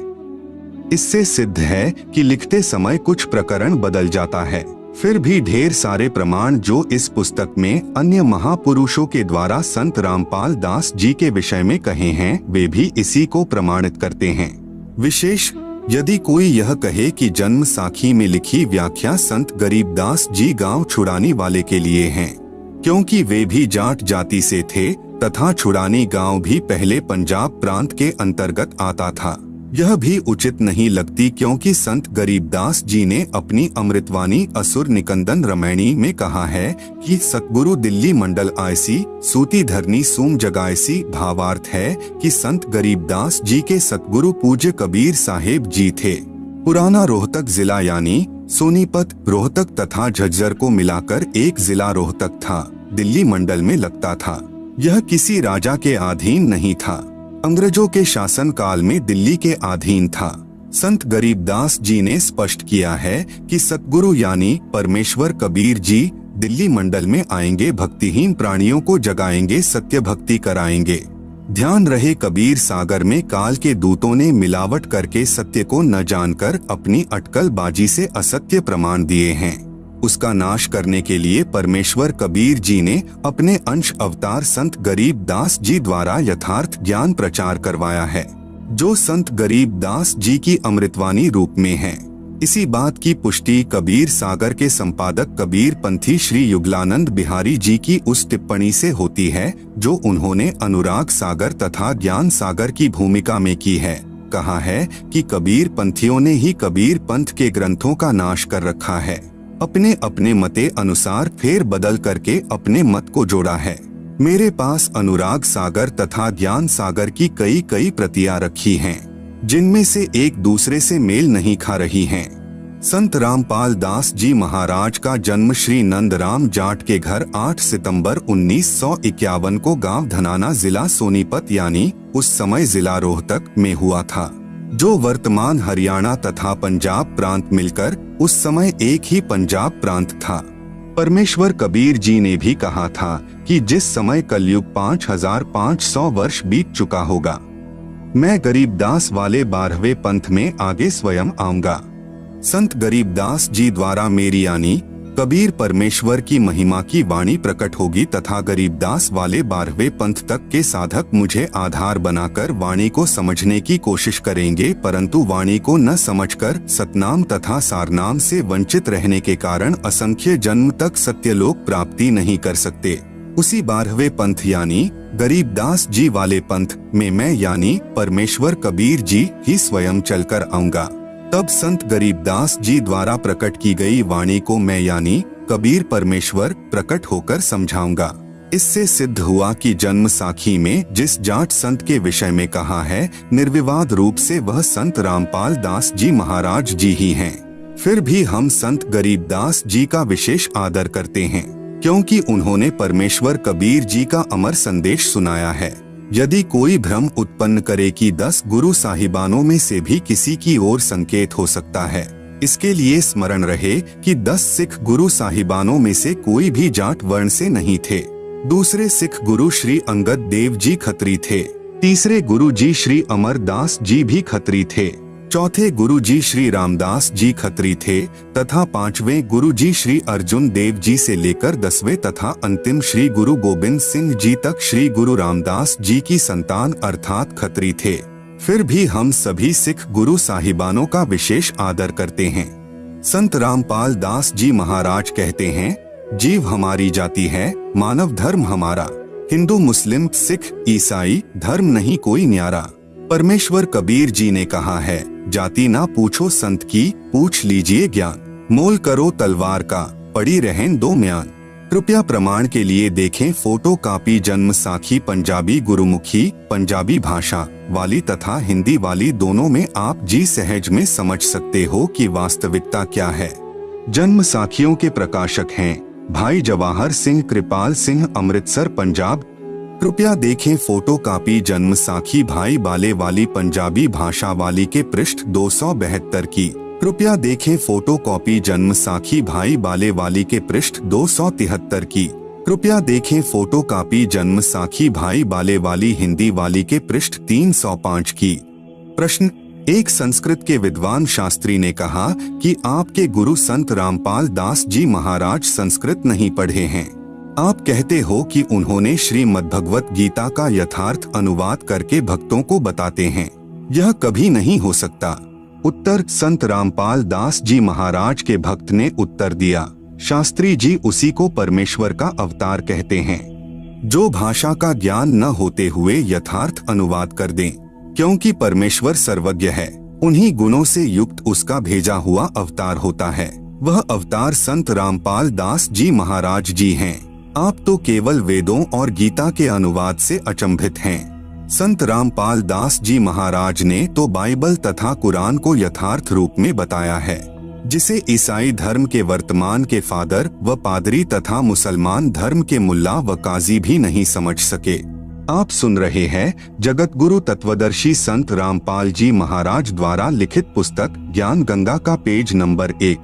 [SPEAKER 1] इससे सिद्ध है कि लिखते समय कुछ प्रकरण बदल जाता है। फिर भी ढेर सारे प्रमाण जो इस पुस्तक में अन्य महापुरुषों के द्वारा संत रामपाल दास जी के विषय में कहे हैं वे भी इसी को प्रमाणित करते हैं। विशेष यदि कोई यह कहे कि जन्म साखी में लिखी व्याख्या संत गरीबदास जी गांव छुड़ानी वाले के लिए हैं, क्योंकि वे भी जाट जाति से थे तथा छुड़ानी गांव भी पहले पंजाब प्रांत के अंतर्गत आता था, यह भी उचित नहीं लगती, क्योंकि संत गरीबदास जी ने अपनी अमृतवाणी असुर निकंदन रमैणी में कहा है कि सतगुरु दिल्ली मंडल आयसी सूती धरनी सूम जगायसी। भावार्थ है कि संत गरीबदास जी के सतगुरु पूज्य कबीर साहेब जी थे। पुराना रोहतक जिला यानी सोनीपत, रोहतक तथा झज्जर को मिलाकर एक जिला रोहतक था, दिल्ली मंडल में लगता था। यह किसी राजा के अधीन नहीं था, अंग्रेजों के शासन काल में दिल्ली के अधीन था। संत गरीबदास जी ने स्पष्ट किया है कि सतगुरु यानी परमेश्वर कबीर जी दिल्ली मंडल में आएंगे, भक्तिहीन प्राणियों को जगाएंगे, सत्य भक्ति कराएंगे। ध्यान रहे कबीर सागर में काल के दूतों ने मिलावट करके सत्य को न जानकर अपनी अटकलबाजी से असत्य प्रमाण दिए हैं। उसका नाश करने के लिए परमेश्वर कबीर जी ने अपने अंश अवतार संत गरीबदास जी द्वारा यथार्थ ज्ञान प्रचार करवाया है, जो संत गरीबदास जी की अमृतवाणी रूप में है। इसी बात की पुष्टि कबीर सागर के संपादक कबीर पंथी श्री युगलानंद बिहारी जी की उस टिप्पणी से होती है जो उन्होंने अनुराग सागर तथा ज्ञान सागर की भूमिका में की है। कहा है कि कबीर पंथियों ने ही कबीर पंथ के ग्रंथों का नाश कर रखा है, अपने अपने मते अनुसार फेर बदल करके अपने मत को जोड़ा है। मेरे पास अनुराग सागर तथा ज्ञान सागर की कई प्रतियां रखी हैं, जिनमें से एक दूसरे से मेल नहीं खा रही हैं। संत रामपाल दास जी महाराज का जन्म श्री नंदराम जाट के घर 8 सितंबर 1951 को गांव धनाना जिला सोनीपत यानी उस समय जिला रोहतक में हुआ था, जो वर्तमान हरियाणा तथा पंजाब प्रांत मिलकर उस समय एक ही पंजाब प्रांत था। परमेश्वर कबीर जी ने भी कहा था कि जिस समय कलयुग 5500 वर्ष बीत चुका होगा, मैं गरीबदास वाले 12वें पंथ में आगे स्वयं आऊंगा। संत गरीबदास जी द्वारा मेरी यानी कबीर परमेश्वर की महिमा की वाणी प्रकट होगी तथा गरीबदास वाले 12वें पंथ तक के साधक मुझे आधार बनाकर वाणी को समझने की कोशिश करेंगे, परंतु वाणी को न समझकर सतनाम तथा सारनाम से वंचित रहने के कारण असंख्य जन्म तक सत्यलोक प्राप्ति नहीं कर सकते। उसी 12वें पंथ यानी गरीबदास जी वाले पंथ में मैं यानी परमेश्वर कबीर जी ही स्वयं चलकर आऊंगा। तब संत गरीबदास जी द्वारा प्रकट की गई वाणी को मैं यानी कबीर परमेश्वर प्रकट होकर समझाऊंगा। इससे सिद्ध हुआ कि जन्म साखी में जिस जाट संत के विषय में कहा है, निर्विवाद रूप से वह संत रामपाल दास जी महाराज जी ही हैं। फिर भी हम संत गरीबदास जी का विशेष आदर करते हैं, क्योंकि उन्होंने परमेश्वर कबीर जी का अमर संदेश सुनाया है। यदि कोई भ्रम उत्पन्न करे कि 10 गुरु साहिबानों में से भी किसी की ओर संकेत हो सकता है, इसके लिए स्मरण रहे कि 10 सिख गुरु साहिबानों में से कोई भी जाट वर्ण से नहीं थे। दूसरे सिख गुरु श्री अंगद देव जी खत्री थे, तीसरे गुरु जी श्री अमरदास जी भी खत्री थे, चौथे गुरु जी श्री रामदास जी खत्री थे तथा 5वें गुरु जी श्री अर्जुन देव जी से लेकर 10वें तथा अंतिम श्री गुरु गोविंद सिंह जी तक श्री गुरु रामदास जी की संतान अर्थात खत्री थे। फिर भी हम सभी सिख गुरु साहिबानों का विशेष आदर करते हैं। संत रामपाल दास जी महाराज कहते हैं, जीव हमारी जाति है, मानव धर्म हमारा। हिंदू, मुस्लिम, सिख, ईसाई, धर्म नहीं कोई न्यारा। परमेश्वर कबीर जी ने कहा है, जाति ना पूछो संत की, पूछ लीजिए ज्ञान। मोल करो तलवार का, पड़ी रहें दो म्यान। कृपया प्रमाण के लिए देखें फोटो कॉपी जन्म साखी। पंजाबी गुरुमुखी, पंजाबी भाषा वाली तथा हिंदी वाली दोनों में आप जी सहज में समझ सकते हो कि वास्तविकता क्या है। जन्म साखियों के प्रकाशक हैं भाई जवाहर सिंह कृपाल सिंह, अमृतसर, पंजाब। कृपया देखें फोटो कॉपी जन्म साखी भाई बाले वाली पंजाबी भाषा वाली के पृष्ठ 272 की। कृपया देखें फोटो कॉपी जन्म साखी भाई बाले वाली के पृष्ठ 273 की। कृपया देखें फोटो कॉपी जन्म साखी भाई बाले वाली हिंदी वाली के पृष्ठ 305 की। प्रश्न: एक संस्कृत के विद्वान शास्त्री ने कहा कि आपके गुरु संत रामपाल दास जी महाराज संस्कृत नहीं पढ़े हैं। आप कहते हो कि उन्होंने श्रीमद्भगवत गीता का यथार्थ अनुवाद करके भक्तों को बताते हैं। यह कभी नहीं हो सकता। उत्तर: संत रामपाल दास जी महाराज के भक्त ने उत्तर दिया, शास्त्री जी उसी को परमेश्वर का अवतार कहते हैं, जो भाषा का ज्ञान न होते हुए यथार्थ अनुवाद कर दें, क्योंकि परमेश्वर सर्वज्ञ है। उन्हीं गुणों से युक्त उसका भेजा हुआ अवतार होता है। वह अवतार संत रामपाल दास जी महाराज जी हैं। आप तो केवल वेदों और गीता के अनुवाद से अचंभित हैं। संत रामपाल दास जी महाराज ने तो बाइबल तथा कुरान को यथार्थ रूप में बताया है, जिसे ईसाई धर्म के वर्तमान के फादर व पादरी तथा मुसलमान धर्म के मुल्ला व काजी भी नहीं समझ सके। आप सुन रहे हैं जगत गुरु तत्वदर्शी संत रामपाल जी महाराज द्वारा लिखित पुस्तक ज्ञान गंगा का पेज नंबर 1।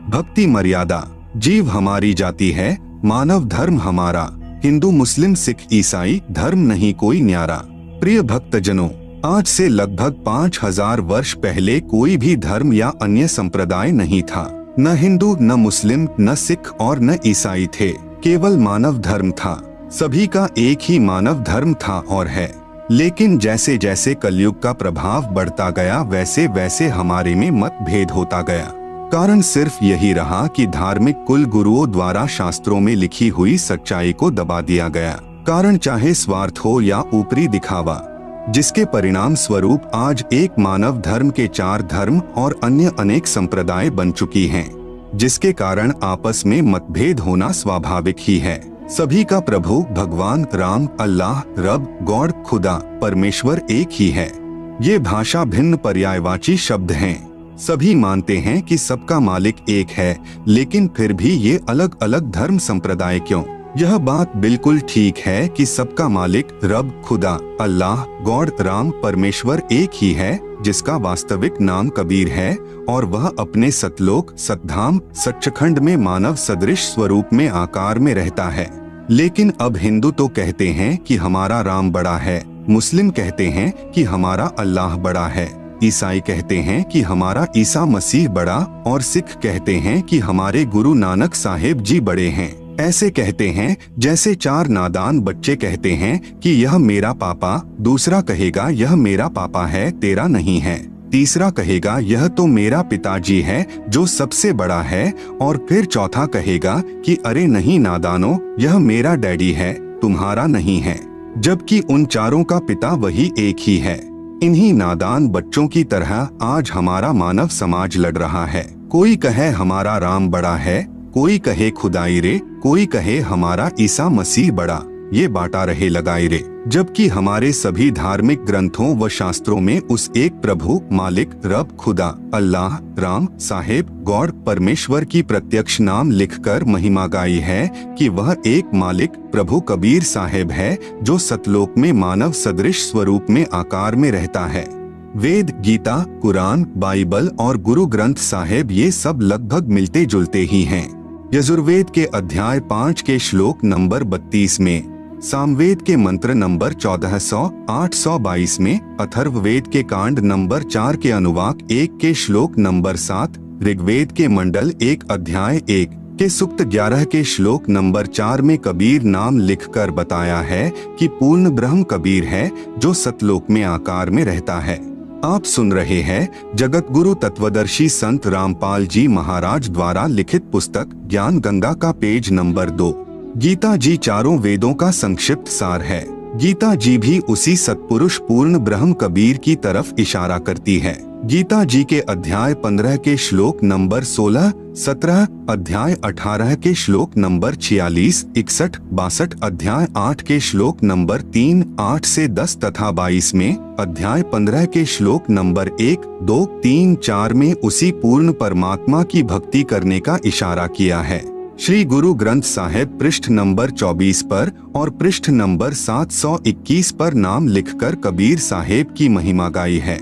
[SPEAKER 1] भक्ति मर्यादा। जीव हमारी जाति है, मानव धर्म हमारा। हिंदू, मुस्लिम, सिख, ईसाई, धर्म नहीं कोई न्यारा। प्रिय भक्तजनों, आज से लगभग 5000 वर्ष पहले कोई भी धर्म या अन्य संप्रदाय नहीं था। न हिंदू, न मुस्लिम, न सिख और न ईसाई थे। केवल मानव धर्म था। सभी का एक ही मानव धर्म था और है। लेकिन जैसे जैसे कलयुग का प्रभाव बढ़ता गया, वैसे वैसे हमारे में मतभेद होता गया। कारण सिर्फ यही रहा कि धार्मिक कुल गुरुओं द्वारा शास्त्रों में लिखी हुई सच्चाई को दबा दिया गया। कारण चाहे स्वार्थ हो या ऊपरी दिखावा, जिसके परिणाम स्वरूप आज एक मानव धर्म के 4 धर्म और अन्य अनेक संप्रदाय बन चुकी हैं, जिसके कारण आपस में मतभेद होना स्वाभाविक ही है। सभी का प्रभु भगवान राम, अल्लाह, रब, गॉड, खुदा, परमेश्वर एक ही है। ये भाषा भिन्न पर्यायवाची शब्द हैं। सभी मानते हैं कि सबका मालिक एक है, लेकिन फिर भी ये अलग अलग धर्म संप्रदाय क्यों? यह बात बिल्कुल ठीक है कि सबका मालिक रब, खुदा, अल्लाह, गॉड, राम, परमेश्वर एक ही है, जिसका वास्तविक नाम कबीर है और वह अपने सतलोक, सतधाम, सच्चखंड में मानव सदृश स्वरूप में आकार में रहता है। लेकिन अब हिंदू तो कहते हैं कि हमारा राम बड़ा है, मुस्लिम कहते हैं कि हमारा अल्लाह बड़ा है, ईसाई कहते हैं कि हमारा ईसा मसीह बड़ा और सिख कहते हैं कि हमारे गुरु नानक साहेब जी बड़े हैं। ऐसे कहते हैं जैसे 4 नादान बच्चे कहते हैं कि यह मेरा पापा, दूसरा कहेगा यह मेरा पापा है, तेरा नहीं है, तीसरा कहेगा यह तो मेरा पिताजी है जो सबसे बड़ा है, और फिर चौथा कहेगा कि अरे नहीं नादानो, यह मेरा डैडी है, तुम्हारा नहीं है, जबकि उन चारों का पिता वही एक ही है। इन्हीं नादान बच्चों की तरह आज हमारा मानव समाज लड़ रहा है। कोई कहे हमारा राम बड़ा है, कोई कहे खुदाई रे, कोई कहे हमारा ईसा मसीह बड़ा, ये बांटा रहे लगाई रे। जबकि हमारे सभी धार्मिक ग्रंथों व शास्त्रों में उस एक प्रभु, मालिक, रब, खुदा, अल्लाह, राम, साहेब, गॉड, परमेश्वर की प्रत्यक्ष नाम लिखकर महिमा गाई है कि वह एक मालिक प्रभु कबीर साहेब है, जो सतलोक में मानव सदृश स्वरूप में आकार में रहता है। वेद, गीता, कुरान, बाइबल और गुरु ग्रंथ साहेब ये सब लगभग मिलते जुलते ही हैं। यजुर्वेद के अध्याय 5 के श्लोक नंबर 32 में, सामवेद के मंत्र नंबर 1400-822 में, अथर्ववेद के कांड नंबर 4 के अनुवाक 1 के श्लोक नंबर 7, ऋग्वेद के मंडल 1 अध्याय 1 के सूक्त 11 के श्लोक नंबर 4 में कबीर नाम लिखकर बताया है कि पूर्ण ब्रह्म कबीर है, जो सतलोक में आकार में रहता है। आप सुन रहे हैं जगत गुरु तत्वदर्शी संत रामपाल जी महाराज द्वारा लिखित पुस्तक ज्ञान गंगा का पेज नंबर 2। गीता जी चारों वेदों का संक्षिप्त सार है। गीता जी भी उसी सत्पुरुष पूर्ण ब्रह्म कबीर की तरफ इशारा करती है। गीता जी के अध्याय 15 के श्लोक नंबर 16, 17, अध्याय 18 के श्लोक नंबर 46, 61, 62, अध्याय 8 के श्लोक नंबर 3, 8 से 10 तथा 22 में, अध्याय 15 के श्लोक नंबर 1, 2, 3, 4 में उसी पूर्ण परमात्मा की भक्ति करने का इशारा किया है। श्री गुरु ग्रंथ साहिब पृष्ठ नंबर 24 पर और पृष्ठ नंबर 721 पर नाम लिखकर कबीर साहेब की महिमा गाई है।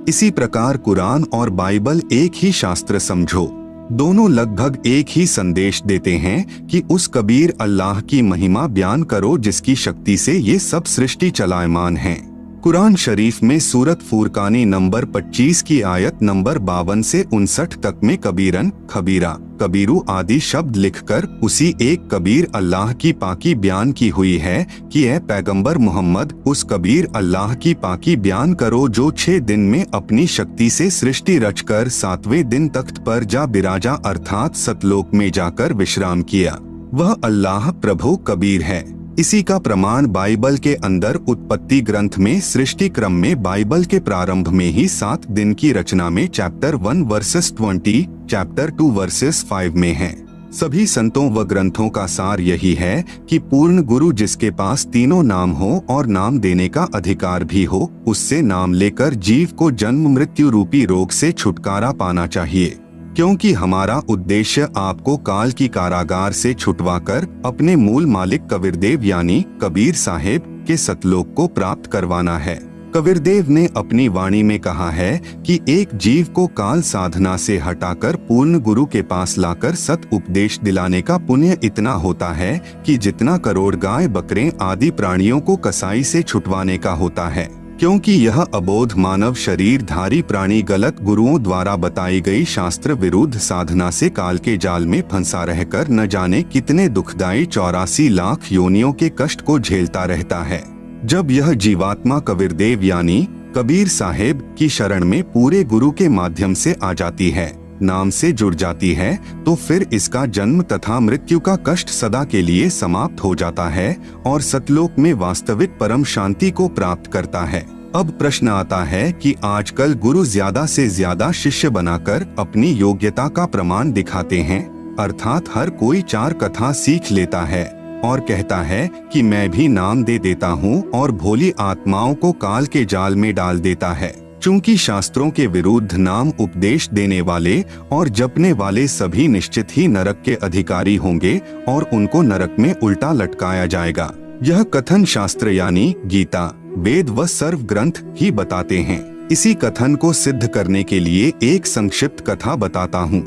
[SPEAKER 1] इसी प्रकार कुरान और बाइबल एक ही शास्त्र समझो। दोनों लगभग एक ही संदेश देते हैं कि उस कबीर अल्लाह की महिमा बयान करो जिसकी शक्ति से ये सब सृष्टि चलायमान है। कुरान शरीफ में सूरत फुरकानी नंबर 25 की आयत नंबर 52 से 59 तक में कबीरन, खबीरा, कबीरू आदि शब्द लिखकर उसी एक कबीर अल्लाह की पाकी बयान की हुई है कि ए पैगंबर मोहम्मद, उस कबीर अल्लाह की पाकी बयान करो जो 6 दिन में अपनी शक्ति से सृष्टि रचकर 7वें दिन तख्त पर जा बिराजा अर्थात सतलोक में जाकर विश्राम किया। वह अल्लाह प्रभु कबीर है। इसी का प्रमाण बाइबल के अंदर उत्पत्ति ग्रंथ में सृष्टि क्रम में बाइबल के प्रारंभ में ही 7 दिन की रचना में चैप्टर 1 वर्सेस 20, चैप्टर 2 वर्सेस 5 में है। सभी संतों व ग्रंथों का सार यही है कि पूर्ण गुरु जिसके पास तीनों नाम हो और नाम देने का अधिकार भी हो, उससे नाम लेकर जीव को जन्म मृत्यु रूपी रोग से छुटकारा पाना चाहिए। क्योंकि हमारा उद्देश्य आपको काल की कारागार से छुटवाकर अपने मूल मालिक कबीरदेव यानी कबीर साहेब के सतलोक को प्राप्त करवाना है। कबीरदेव ने अपनी वाणी में कहा है कि एक जीव को काल साधना से हटाकर पूर्ण गुरु के पास लाकर सत उपदेश दिलाने का पुण्य इतना होता है कि जितना करोड़ गाय बकरे आदि प्राणियों को कसाई से छुटवाने का होता है। क्योंकि यह अबोध मानव शरीरधारी प्राणी गलत गुरुओं द्वारा बताई गई शास्त्र विरुद्ध साधना से काल के जाल में फंसा रहकर न जाने कितने दुखदायी 84 लाख योनियों के कष्ट को झेलता रहता है। जब यह जीवात्मा कबीरदेव यानी कबीर साहेब की शरण में पूरे गुरु के माध्यम से आ जाती है, नाम से जुड़ जाती है, तो फिर इसका जन्म तथा मृत्यु का कष्ट सदा के लिए समाप्त हो जाता है और सतलोक में वास्तविक परम शांति को प्राप्त करता है। अब प्रश्न आता है कि आजकल गुरु ज्यादा से ज्यादा शिष्य बनाकर अपनी योग्यता का प्रमाण दिखाते हैं, अर्थात हर कोई 4 कथा सीख लेता है और कहता है कि मैं भी नाम दे देता हूँ और भोली आत्माओं को काल के जाल में डाल देता है। चूंकि शास्त्रों के विरुद्ध नाम उपदेश देने वाले और जपने वाले सभी निश्चित ही नरक के अधिकारी होंगे और उनको नरक में उल्टा लटकाया जाएगा। यह कथन शास्त्र यानी गीता, वेद व सर्व ग्रंथ ही बताते हैं। इसी कथन को सिद्ध करने के लिए एक संक्षिप्त कथा बताता हूँ।